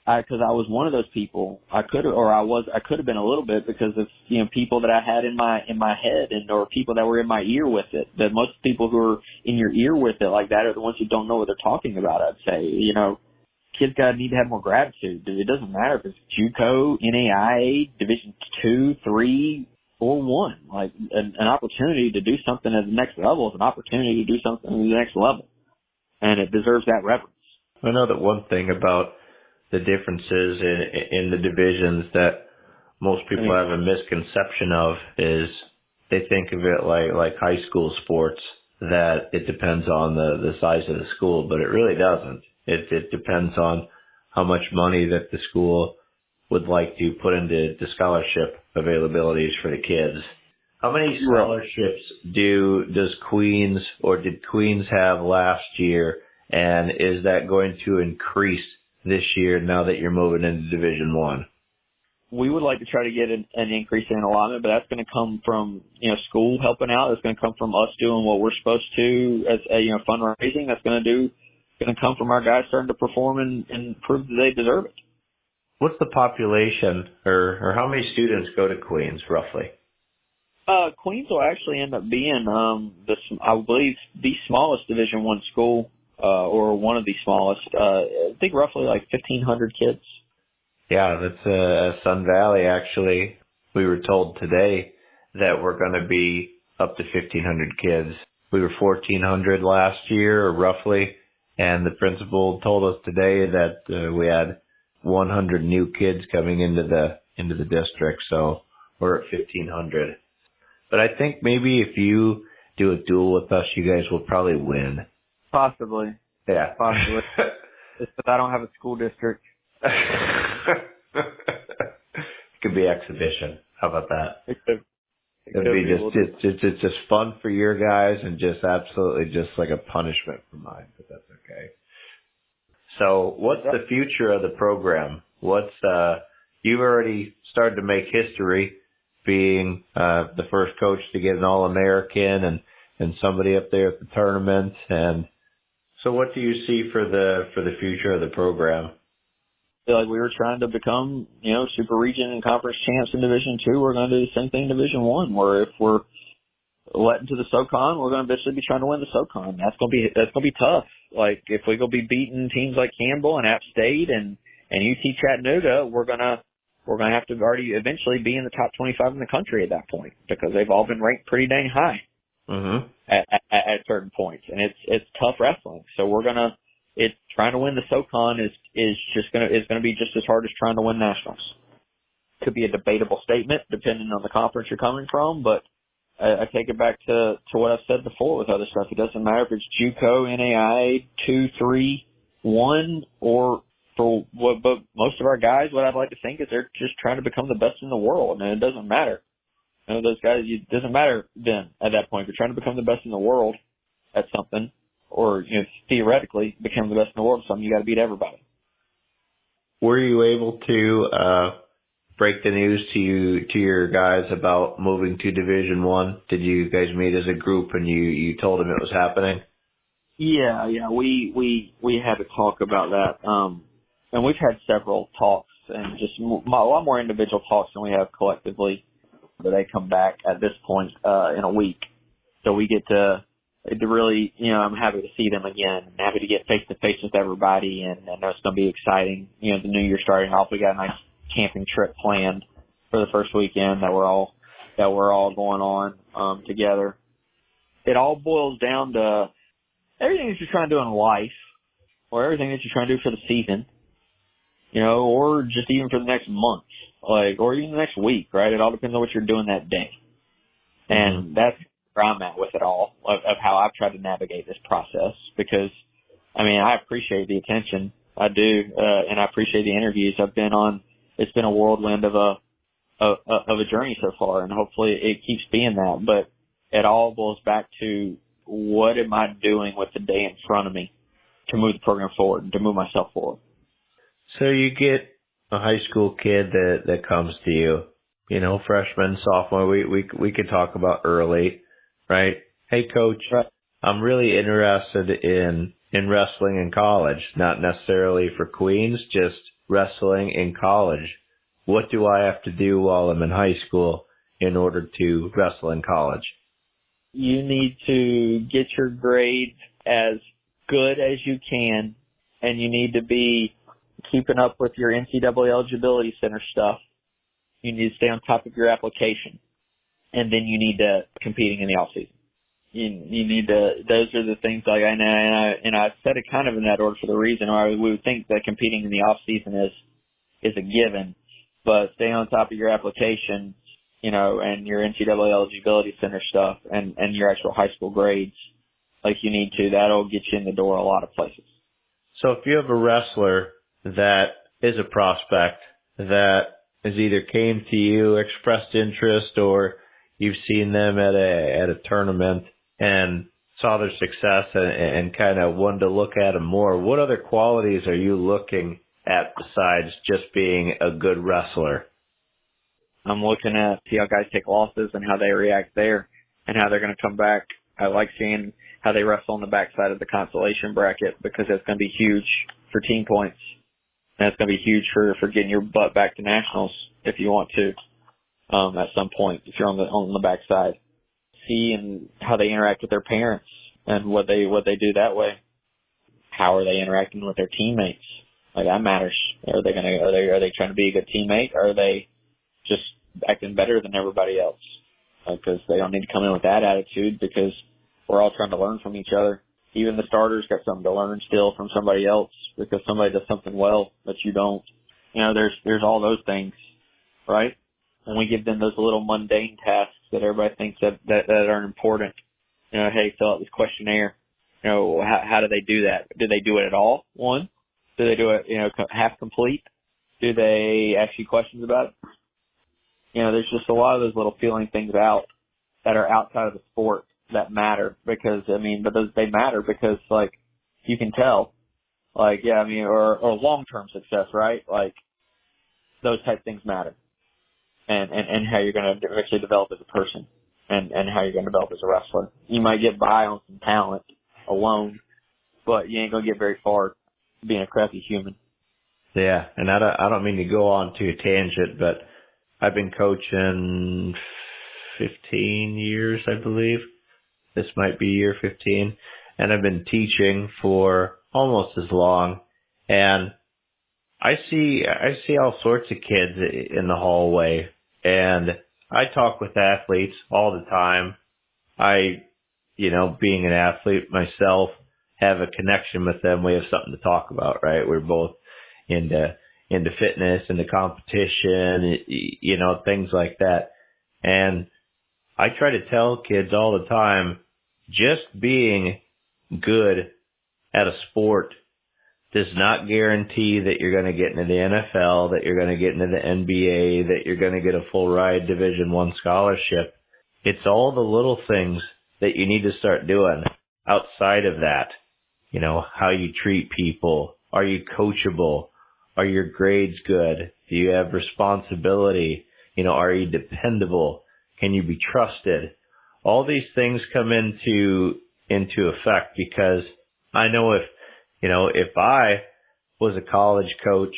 [SPEAKER 3] because I was one of those people, I could have been a little bit because of people that I had in my head or people that were in my ear with it. That most people who are in your ear with it like that are the ones who don't know what they're talking about. I'd say kids need to have more gratitude. It doesn't matter if it's JUCO, NAIA, Division 2, 3, or 1. Like an opportunity to do something at the next level is an opportunity to do something at the next level, and it deserves that reverence.
[SPEAKER 2] I know that one thing about the differences in the divisions that most people have a misconception of is they think of it like high school sports, that it depends on the size of the school, but it really doesn't. It depends on how much money that the school would like to put into the scholarship availabilities for the kids. How many scholarships did Queens have last year, and is that going to increase this year now that you're moving into Division I?
[SPEAKER 3] We would like to try to get an increase in allotment, but that's going to come from school helping out. It's going to come from us doing what we're supposed to as fundraising. That's going to come from our guys starting to perform and prove that they deserve it.
[SPEAKER 2] What's the population, or how many students go to Queens roughly?
[SPEAKER 3] Queens will actually end up being I believe the smallest Division I school. Or one of the smallest, I think roughly like 1,500 kids.
[SPEAKER 2] Yeah, that's Sun Valley, actually. We were told today that we're going to be up to 1,500 kids. We were 1,400 last year, roughly, and the principal told us today that we had 100 new kids coming into the district, so we're at 1,500. But I think maybe if you do a duel with us, you guys will probably win.
[SPEAKER 3] Possibly.
[SPEAKER 2] Yeah.
[SPEAKER 3] Possibly. It's because I don't have a school district.
[SPEAKER 2] It could be exhibition. How about that? It'd be it's just fun for your guys and just absolutely just like a punishment for mine, but that's okay. So what's the future of the program? You've already started to make history being the first coach to get an All-American and somebody up there at the tournament. And so what do you see for the future of the program?
[SPEAKER 3] Like we were trying to become, super region and conference champs in Division II. We're going to do the same thing in Division I, where if we're let into the SoCon, we're going to eventually be trying to win the SoCon. That's going to be tough. Like if we go be beating teams like Campbell and App State and UT Chattanooga, we're going to have to already eventually be in the top 25 in the country at that point, because they've all been ranked pretty dang high at certain points, and it's tough wrestling. So it's trying to win the SoCon is going to be just as hard as trying to win nationals. Could be a debatable statement depending on the conference you're coming from, but I take it back to what I've said before with other stuff. It doesn't matter if it's JUCO, NAIA, 2, 3, 1, or for what. But most of our guys, what I'd like to think is they're just trying to become the best in the world, and it doesn't matter. Those guys, it doesn't matter then at that point. If you're trying to become the best in the world at something, or theoretically become the best in the world at something, you got to beat everybody.
[SPEAKER 2] Were you able to break the news to your guys about moving to Division I? Did you guys meet as a group and you told them it was happening?
[SPEAKER 3] Yeah. We had to talk about that, and we've had several talks and just a lot more individual talks than we have collectively. But they come back at this point in a week, so we get to really, I'm happy to see them again. I'm happy to get face to face with everybody, and I know it's going to be exciting. The new year starting off, we got a nice camping trip planned for the first weekend that we're all going on together. It all boils down to everything that you're trying to do in life, or everything that you're trying to do for the season, or just even for the next month, or even the next week, right? It all depends on what you're doing that day. And that's where I'm at with it all, of how I've tried to navigate this process because, I mean, I appreciate the attention. I do, and I appreciate the interviews I've been on. It's been a whirlwind of a journey so far, and hopefully it keeps being that. But it all boils back to what am I doing with the day in front of me to move the program forward and to move myself forward.
[SPEAKER 2] So you get a high school kid that comes to you, freshman, sophomore, we could talk about early, right? Hey, coach,
[SPEAKER 3] Right.
[SPEAKER 2] I'm really interested in wrestling in college, not necessarily for Queens, just wrestling in college. What do I have to do while I'm in high school in order to wrestle in college?
[SPEAKER 3] You need to get your grades as good as you can, and you need to be keeping up with your NCAA eligibility center stuff. You need to stay on top of your application, and then you need to competing in the off season. You need to. Those are the things like and I said it kind of in that order for the reason why we would think that competing in the off season is a given, but stay on top of your application, and your NCAA eligibility center stuff, and your actual high school grades, like you need to. That'll get you in the door a lot of places.
[SPEAKER 2] So if you have a wrestler that is a prospect that has either came to you, expressed interest, or you've seen them at a tournament and saw their success and kind of wanted to look at them more, what other qualities are you looking at besides just being a good wrestler?
[SPEAKER 3] I'm looking at see how guys take losses and how they react there and how they're going to come back. I like seeing how they wrestle on the backside of the consolation bracket because that's going to be huge for team points. And it's going to be huge for getting your butt back to nationals if you want to at some point if you're on the backside. See and how they interact with their parents and what they do that way. How are they interacting with their teammates? Like that matters. Are they trying to be a good teammate? Or are they just acting better than everybody else? Because they don't need to come in with that attitude because we're all trying to learn from each other. Even the starters got something to learn still from somebody else because somebody does something well that you don't. There's all those things, right? And we give them those little mundane tasks that everybody thinks that aren't important. Hey, fill out this questionnaire. How do they do that? Do they do it at all? One, do they do it, half complete? Do they ask you questions about it? There's just a lot of those little feeling things out that are outside of the sport that matter because, they matter because, like, you can tell, like, or long-term success, right? Like, those type things matter. And how you're going to actually develop as a person and how you're going to develop as a wrestler. You might get by on some talent alone, but you ain't going to get very far being a crappy human.
[SPEAKER 2] Yeah, and I don't mean to go on to a tangent, but I've been coaching 15 years, I believe. This might be year 15. And I've been teaching for almost as long. And I see all sorts of kids in the hallway. And I talk with athletes all the time. I, being an athlete myself, have a connection with them. We have something to talk about, right? We're both into fitness, into competition, things like that. And I try to tell kids all the time, just being good at a sport does not guarantee that you're going to get into the NFL, that you're going to get into the NBA, that you're going to get a full ride Division I scholarship. It's all the little things that you need to start doing outside of that. How you treat people. Are you coachable? Are your grades good? Do you have responsibility? Are you dependable? Can you be trusted? All these things come into effect because I know if I was a college coach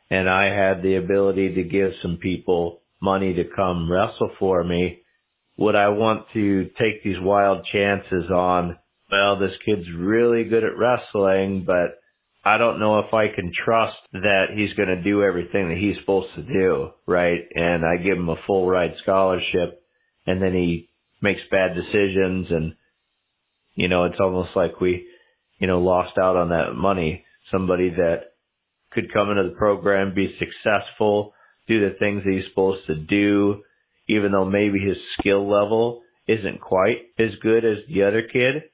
[SPEAKER 2] and I had the ability to give some people money to come wrestle for me, would I want to take these wild chances on, well, this kid's really good at wrestling, but I don't know if I can trust that he's going to do everything that he's supposed to do, right? And I give him a full ride scholarship and then he makes bad decisions and, it's almost like we, lost out on that money. Somebody that could come into the program, be successful, do the things that he's supposed to do, even though maybe his skill level isn't quite as good as the other kid.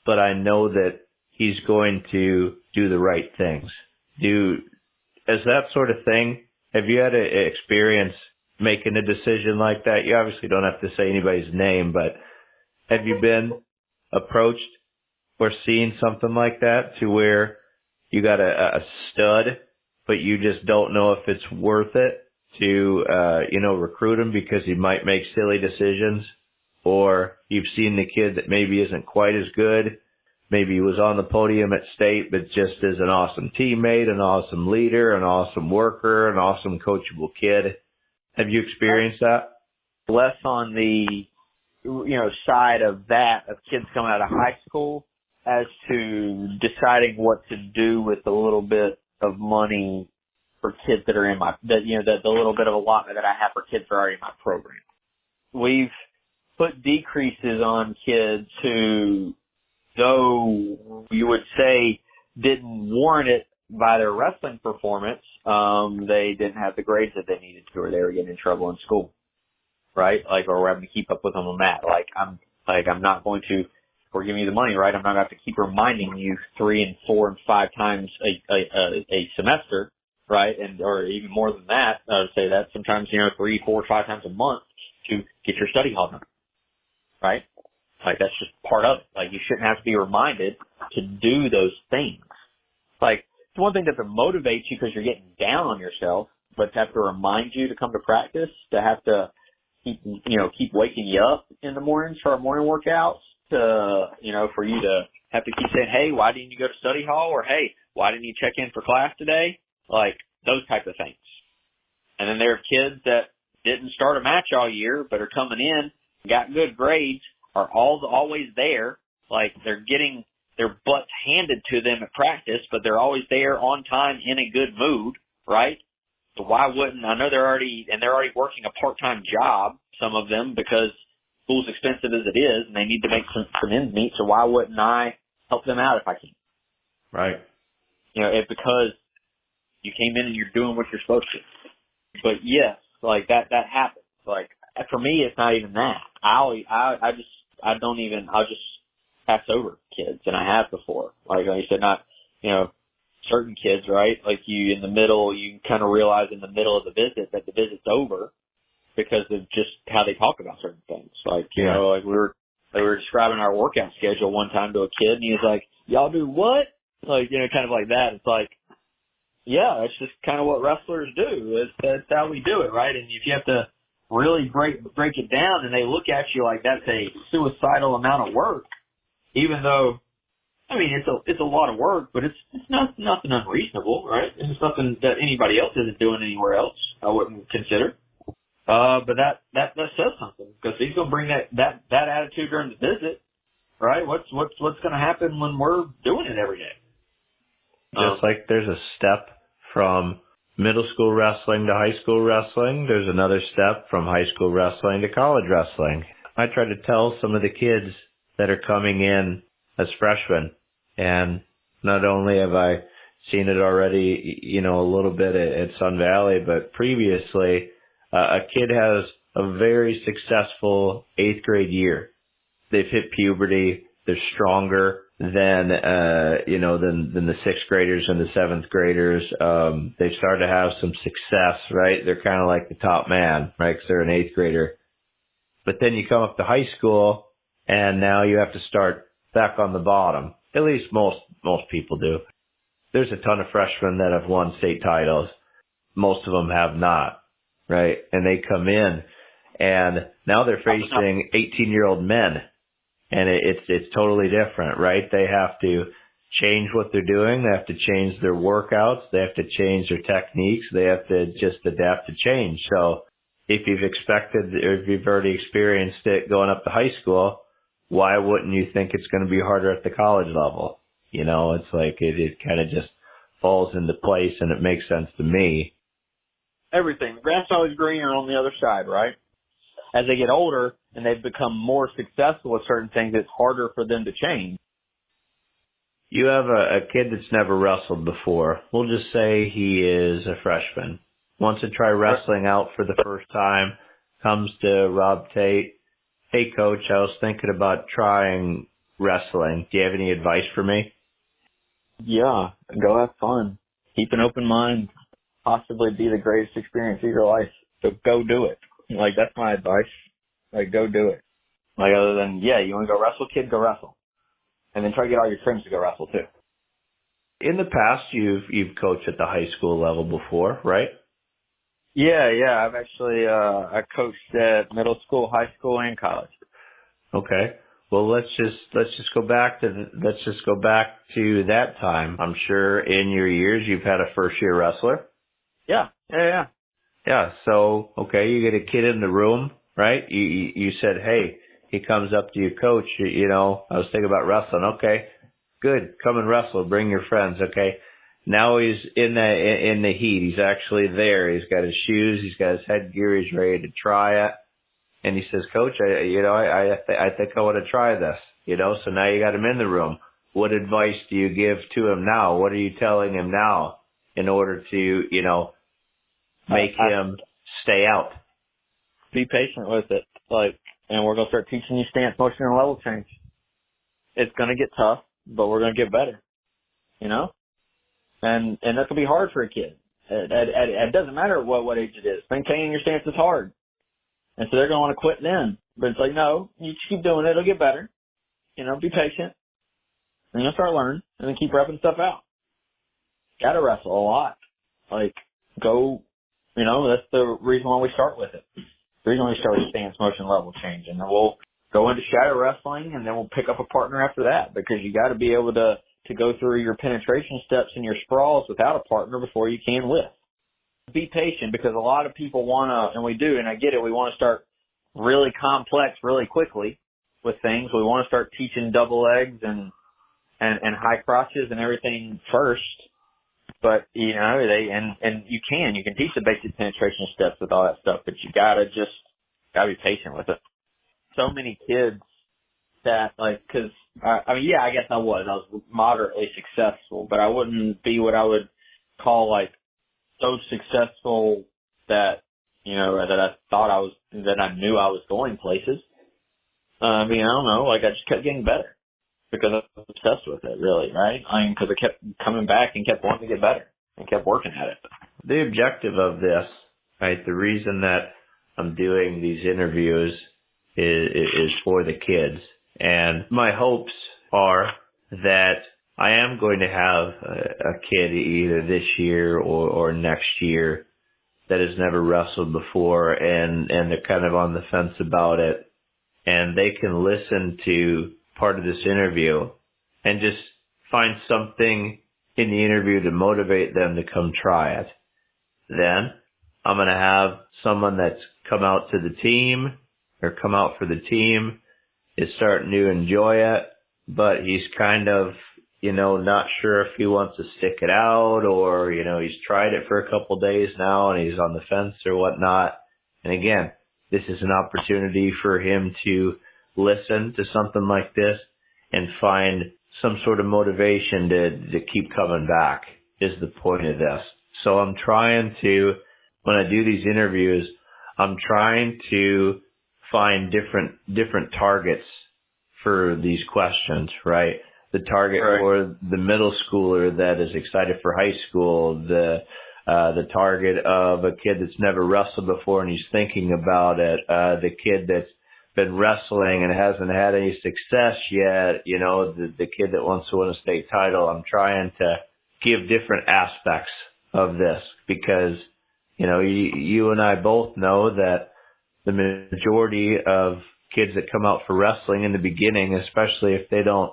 [SPEAKER 2] but I know that he's going to do the right things. As that sort of thing, have you had an experience making a decision like that? You obviously don't have to say anybody's name, but have you been approached or seen something like that to where you got a stud, but you just don't know if it's worth it to, recruit him because he might make silly decisions? Or you've seen the kid that maybe isn't quite as good. Maybe he was on the podium at state, but just is an awesome teammate, an awesome leader, an awesome worker, an awesome coachable kid. Have you experienced that?
[SPEAKER 3] Less on the, side of that, of kids coming out of high school, as to deciding what to do with the little bit of money for kids that are in the little bit of allotment that I have for kids that are already in my program. We've put decreases on kids who, though you would say didn't warrant it by their wrestling performance, they didn't have the grades that they needed to, or they were getting in trouble in school, right? Or we're having to keep up with them on that. I'm not going to, we're giving you the money, right? I'm not going to have to keep reminding you 3 and 4 and 5 times a semester, right? Or even more than that. I would say that sometimes, 3, 4, 5 times a month to get your study hall done, right? That's just part of it. You shouldn't have to be reminded to do those things. It's one thing to motivate you because you're getting down on yourself, but to have to remind you to come to practice, to have to keep waking you up in the mornings for our morning workouts, for you to have to keep saying, hey, why didn't you go to study hall? Or, hey, why didn't you check in for class today? Those type of things. And then there are kids that didn't start a match all year, but are coming in, got good grades, are always there. They're getting their butts handed to them at practice, but they're always there on time in a good mood, right? So why wouldn't, I know they're already working a part-time job, some of them, because school's expensive as it is, and they need to make some ends meet, so why wouldn't I help them out if I can?
[SPEAKER 2] Right.
[SPEAKER 3] Because you came in and you're doing what you're supposed to. But yes, that happens. For me, it's not even that. I'll just pass over kids, and I have before. Like you said, not, certain kids, right? You in the middle, you kind of realize in the middle of the visit that the visit's over because of just how they talk about certain things. We were describing our workout schedule one time to a kid, and he was like, y'all do what? Kind of like that. It's yeah, it's just kind of what wrestlers do. That's how we do it, right? And if you have to really break it down and they look at you like that's a suicidal amount of work, even though, it's a lot of work, but it's nothing unreasonable, right? It's nothing that anybody else isn't doing anywhere else, I wouldn't consider. But that says something, because he's going to bring that attitude during the visit, right? What's going to happen when we're doing it every day?
[SPEAKER 2] Just like there's a step from middle school wrestling to high school wrestling, there's another step from high school wrestling to college wrestling. I try to tell some of the kids that are coming in as freshmen, and not only have I seen it already, a little bit at Sun Valley, but previously, a kid has a very successful 8th grade year. They've hit puberty. They're stronger than the 6th graders and the 7th graders. They've started to have some success, right? They're kind of like the top man, right? Because they're an 8th grader. But then you come up to high school, and now you have to start back on the bottom. At least most people do. There's a ton of freshmen that have won state titles. Most of them have not, right? And they come in, and now they're facing 18-year-old men. And it's totally different, right? They have to change what they're doing. They have to change their workouts. They have to change their techniques. They have to just adapt to change. So if you've expected, or if you've already experienced it going up to high school, why wouldn't you think it's going to be harder at the college level? It's it kind of just falls into place, and it makes sense to me.
[SPEAKER 3] Everything. The grass is always greener on the other side, right? As they get older and they've become more successful with certain things, it's harder for them to change.
[SPEAKER 2] You have a kid that's never wrestled before. We'll just say he is a freshman. Wants to try wrestling out for the first time, comes to Rob Tate. Hey, Coach, I was thinking about trying wrestling. Do you have any advice for me?
[SPEAKER 3] Yeah, go have fun. Keep an open mind. Possibly be the greatest experience of your life. So go do it. Like, that's my advice. Like, go do it. Like, other than, yeah, you want to go wrestle, kid, go wrestle. And then try to get all your friends to go wrestle, too.
[SPEAKER 2] In the past, you've coached at the high school level before, right?
[SPEAKER 3] Yeah. I've actually, I coached at middle school, high school, and college.
[SPEAKER 2] Okay. Well, let's just go back to that time. I'm sure in your years you've had a first year wrestler.
[SPEAKER 3] Yeah.
[SPEAKER 2] Yeah. So, okay, you get a kid in the room, right? You said, hey, he comes up to you, coach, I was thinking about wrestling. Okay, good. Come and wrestle. Bring your friends. Okay. Now he's in the heat. He's actually there. He's got his shoes. He's got his headgear. He's ready to try it. And he says, Coach, I think I want to try this. So now you got him in the room. What advice do you give to him now? What are you telling him now in order to, make him stay out?
[SPEAKER 3] Be patient with it. And we're going to start teaching you stance, motion, and level change. It's going to get tough, but we're going to get better, And that's going to be hard for a kid. It doesn't matter what age it is. Maintaining your stance is hard. And so they're going to want to quit then. But it's like, no, you just keep doing it. It'll get better. Be patient. And you'll start learning. And then keep repping stuff out. Got to wrestle a lot. Go, that's the reason why we start with it. The reason why we start with stance, motion, level change. And then we'll go into shadow wrestling, and then we'll pick up a partner after that. Because you got to be able to go through your penetration steps and your sprawls without a partner before you can lift. Be patient, because a lot of people want to, and we do, and I get it, we want to start really complex really quickly with things. We want to start teaching double legs and high crotches and everything first. But, you can teach the basic penetration steps with all that stuff, but you gotta be patient with it. So many kids that, I guess I was moderately successful, but I wouldn't be what I would call, so successful that, that I thought that I knew I was going places. I don't know, I just kept getting better because I was obsessed with it, really, right? Because I kept coming back and kept wanting to get better and kept working at it.
[SPEAKER 2] The objective of this, right, the reason that I'm doing these interviews is for the kids. And my hopes are that I am going to have a kid either this year or next year that has never wrestled before, and they're kind of on the fence about it, and they can listen to part of this interview and just find something in the interview to motivate them to come try it. Then I'm going to have someone that's come out to the team or come out for the team is starting to enjoy it, but he's kind of, not sure if he wants to stick it out, or, he's tried it for a couple days now and he's on the fence or whatnot. And again, this is an opportunity for him to listen to something like this and find some sort of motivation to keep coming back is the point of this. So I'm trying to, when I do these interviews, I'm trying to find different targets for these questions, right? The target for the middle schooler that is excited for high school, the target of a kid that's never wrestled before and he's thinking about it, the kid that's been wrestling and hasn't had any success yet, the kid that wants to win a state title. I'm trying to give different aspects of this because, you and I both know that the majority of kids that come out for wrestling in the beginning, especially if they don't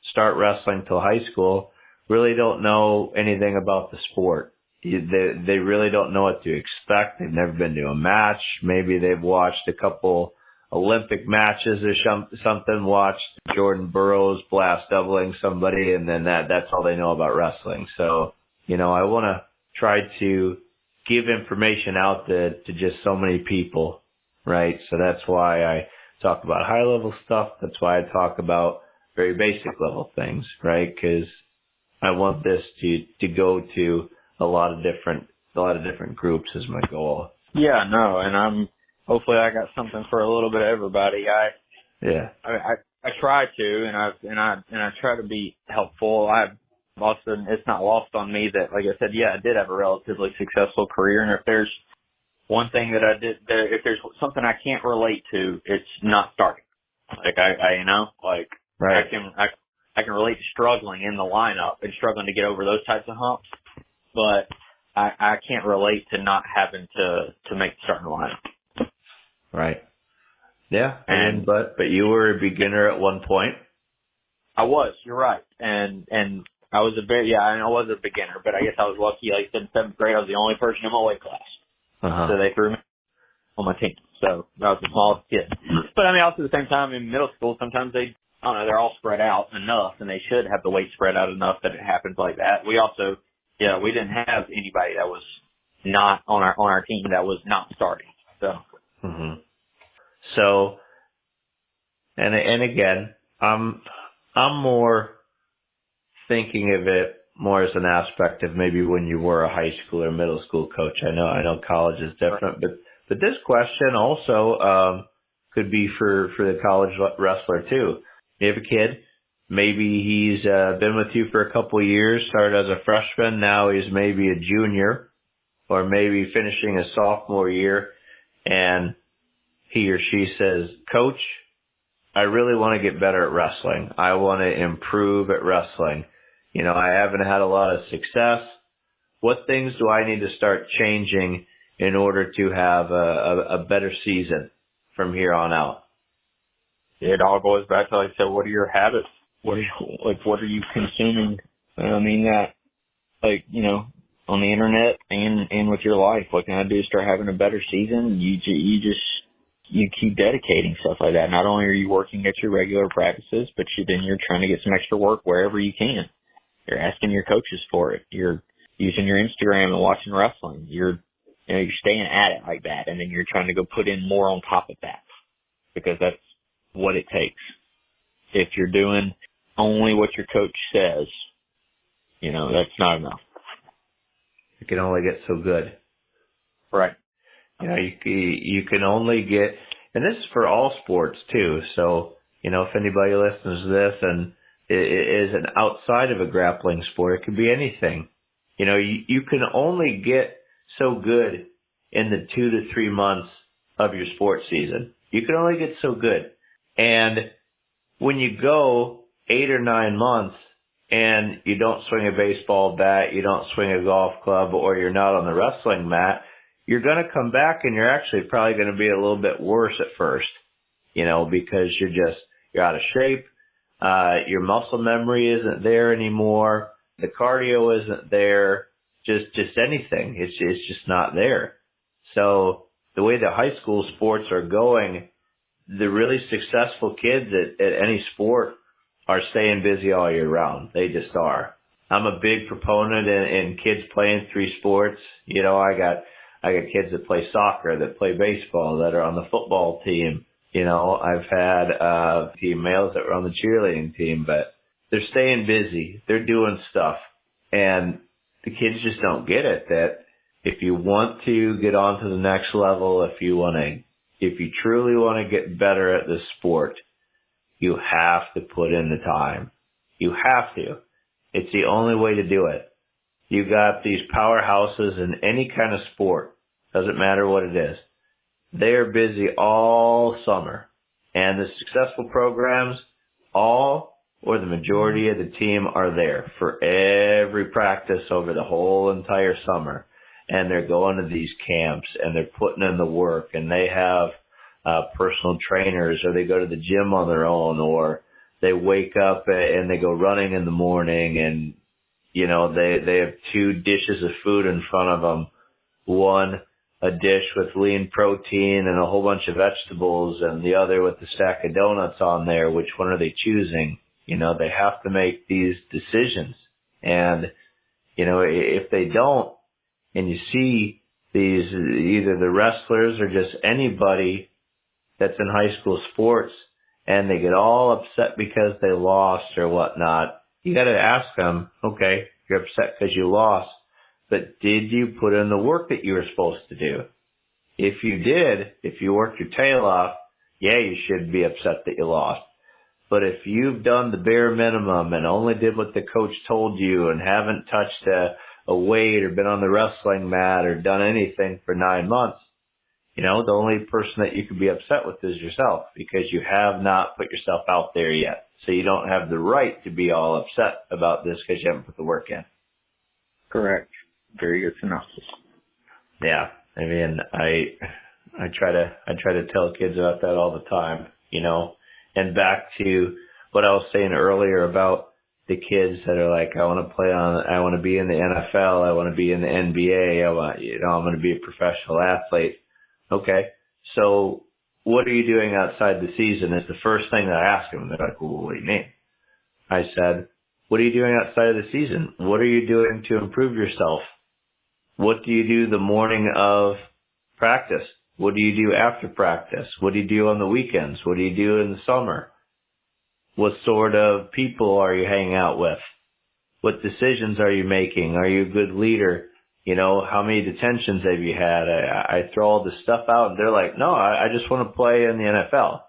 [SPEAKER 2] start wrestling till high school, really don't know anything about the sport. They really don't know what to expect. They've never been to a match. Maybe they've watched a couple Olympic matches or something, watched Jordan Burroughs blast doubling somebody, and then that's all they know about wrestling. So, I want to try to give information out to just so many people, right? So that's why I talk about high level stuff. That's why I talk about very basic level things, right? Because I want this to go to a lot of different groups is my goal.
[SPEAKER 3] Yeah, no, and hopefully I got something for a little bit of everybody. I try to, and I try to be helpful. I've also, it's not lost on me that, like I said, yeah, I did have a relatively successful career, and if there's one thing that I did, if there's something I can't relate to, it's not starting. Like
[SPEAKER 2] right.
[SPEAKER 3] I can relate to struggling in the lineup and struggling to get over those types of humps, but I can't relate to not having to make the starting lineup.
[SPEAKER 2] Right. Yeah. But you were a beginner at one point.
[SPEAKER 3] I was. You're right. And I was I was a beginner, but I guess I was lucky. Like I said, in 7th grade, I was the only person in my weight class.
[SPEAKER 2] Uh-huh.
[SPEAKER 3] So they threw me on my team. So I was the smallest kid. But I mean, also at the same time in middle school, sometimes they're all spread out enough, and they should have the weight spread out enough that it happens like that. We also, we didn't have anybody that was not on our team that was not starting. So.
[SPEAKER 2] Mm-hmm. So, and again, I'm more thinking of it more as an aspect of maybe when you were a high school or middle school coach. I know college is different, but this question also could be for the college wrestler too. You have a kid, maybe he's been with you for a couple of years, started as a freshman, now he's maybe a junior, or maybe finishing a sophomore year, and he or she says, "Coach, I really want to get better at wrestling. I want to improve at wrestling. I haven't had a lot of success. What things do I need to start changing in order to have a better season from here on out?"
[SPEAKER 3] It all goes back to, like I said, what are your habits? What are you consuming? I mean that, on the internet and with your life. What can I do to start having a better season? You keep dedicating stuff like that. Not only are you working at your regular practices, but then you're trying to get some extra work wherever you can. You're asking your coaches for it. You're using your Instagram and watching wrestling. You're staying at it like that, and then you're trying to go put in more on top of that, because that's what it takes. If you're doing only what your coach says, that's not enough.
[SPEAKER 2] You can only get so good.
[SPEAKER 3] Right.
[SPEAKER 2] You can only get, and this is for all sports too. So, if anybody listens to this and it is an outside of a grappling sport, it could be anything. You can only get so good in the 2 to 3 months of your sports season. You can only get so good. And when you go 8 or 9 months and you don't swing a baseball bat, you don't swing a golf club, or you're not on the wrestling mat, you're going to come back and you're actually probably going to be a little bit worse at first, because you're out of shape. Your muscle memory isn't there anymore. The cardio isn't there. Just anything. It's just not there. So the way the high school sports are going, the really successful kids at any sport are staying busy all year round. They just are. I'm a big proponent in kids playing 3 sports. I got kids that play soccer, that play baseball, that are on the football team. I've had team males that were on the cheerleading team, but they're staying busy. They're doing stuff. And the kids just don't get it, that if you want to get on to the next level, if you truly want to get better at this sport, you have to put in the time. You have to. It's the only way to do it. You got these powerhouses in any kind of sport. Doesn't matter what it is. They are busy all summer. And the successful programs, all or the majority of the team are there for every practice over the whole entire summer. And they're going to these camps and they're putting in the work, and they have personal trainers, or they go to the gym on their own, or they wake up and they go running in the morning, and they have 2 dishes of food in front of them. One, a dish with lean protein and a whole bunch of vegetables, and the other with a stack of donuts on there. Which one are they choosing? They have to make these decisions. And, if they don't, and you see these, either the wrestlers or just anybody that's in high school sports, and they get all upset because they lost or whatnot, you got to ask them, okay, you're upset because you lost, but did you put in the work that you were supposed to do? If you did, if you worked your tail off, yeah, you should be upset that you lost. But if you've done the bare minimum and only did what the coach told you and haven't touched a weight or been on the wrestling mat or done anything for 9 months, the only person that you could be upset with is yourself, because you have not put yourself out there yet. So you don't have the right to be all upset about this because you haven't put the work in.
[SPEAKER 3] Correct. Very good synopsis.
[SPEAKER 2] Yeah. I mean, I try to tell kids about that all the time, and back to what I was saying earlier about the kids that are like, I want to be in the NFL, I want to be in the NBA, I'm going to be a professional athlete. Okay. So what are you doing outside the season is the first thing that I ask them. They're like, well, what do you mean? I said, what are you doing outside of the season? What are you doing to improve yourself? What do you do the morning of practice? What do you do after practice? What do you do on the weekends? What do you do in the summer? What sort of people are you hanging out with? What decisions are you making? Are you a good leader? How many detentions have you had? I throw all this stuff out, and they're like, no, I just want to play in the NFL.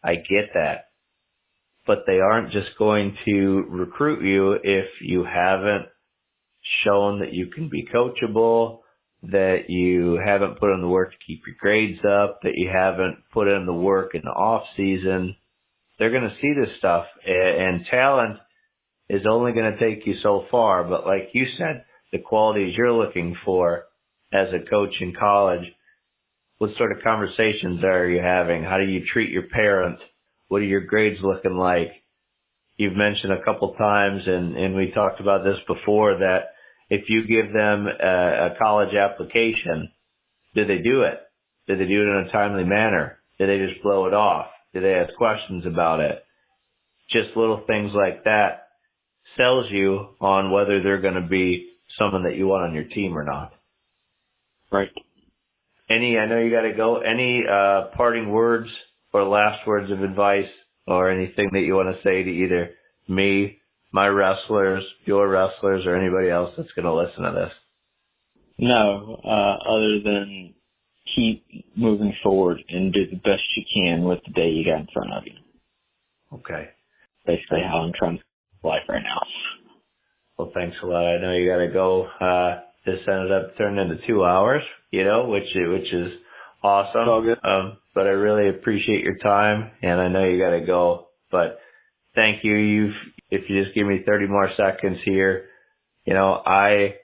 [SPEAKER 2] I get that. But they aren't just going to recruit you if you haven't shown that you can be coachable, that you haven't put in the work to keep your grades up, that you haven't put in the work in the off season. They're going to see this stuff, and talent is only going to take you so far. But like you said, the qualities you're looking for as a coach in college, what sort of conversations are you having? How do you treat your parents? What are your grades looking like? You've mentioned a couple times, and we talked about this before, that if you give them a college application, do they do it? Do they do it in a timely manner? Do they just blow it off? Do they ask questions about it? Just little things like that sells you on whether they're going to be someone that you want on your team or not.
[SPEAKER 3] Right.
[SPEAKER 2] I know you got to go. Any parting words or last words of advice or anything that you want to say to either me, my wrestlers, your wrestlers, or anybody else that's going to listen to this?
[SPEAKER 3] No, other than keep moving forward and do the best you can with the day you got in front of you.
[SPEAKER 2] Okay.
[SPEAKER 3] Basically how I'm trying to live right now.
[SPEAKER 2] Well, thanks a lot. I know you got to go. This ended up turning into 2 hours, which is awesome.
[SPEAKER 3] All good.
[SPEAKER 2] But I really appreciate your time, and I know you got to go. But thank you. If you just give me 30 more seconds here, I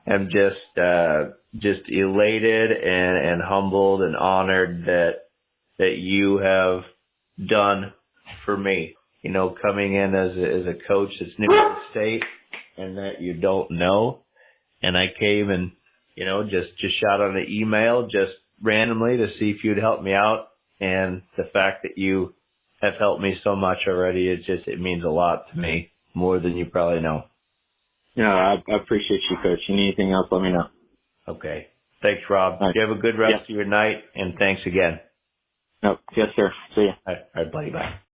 [SPEAKER 2] am just elated and humbled and honored that you have done for me. Coming in as a coach that's new to the state and that you don't know. And I came and, just shot on an email just randomly to see if you'd help me out. And the fact that you have helped me so much already, it means a lot to me, more than you probably know.
[SPEAKER 3] I appreciate you, Coach. You need anything else, let me know.
[SPEAKER 2] Okay. Thanks, Rob.
[SPEAKER 3] Right.
[SPEAKER 2] You have a good rest of your night, and thanks again.
[SPEAKER 3] Yes, sir. See ya.
[SPEAKER 2] All right, buddy. Bye.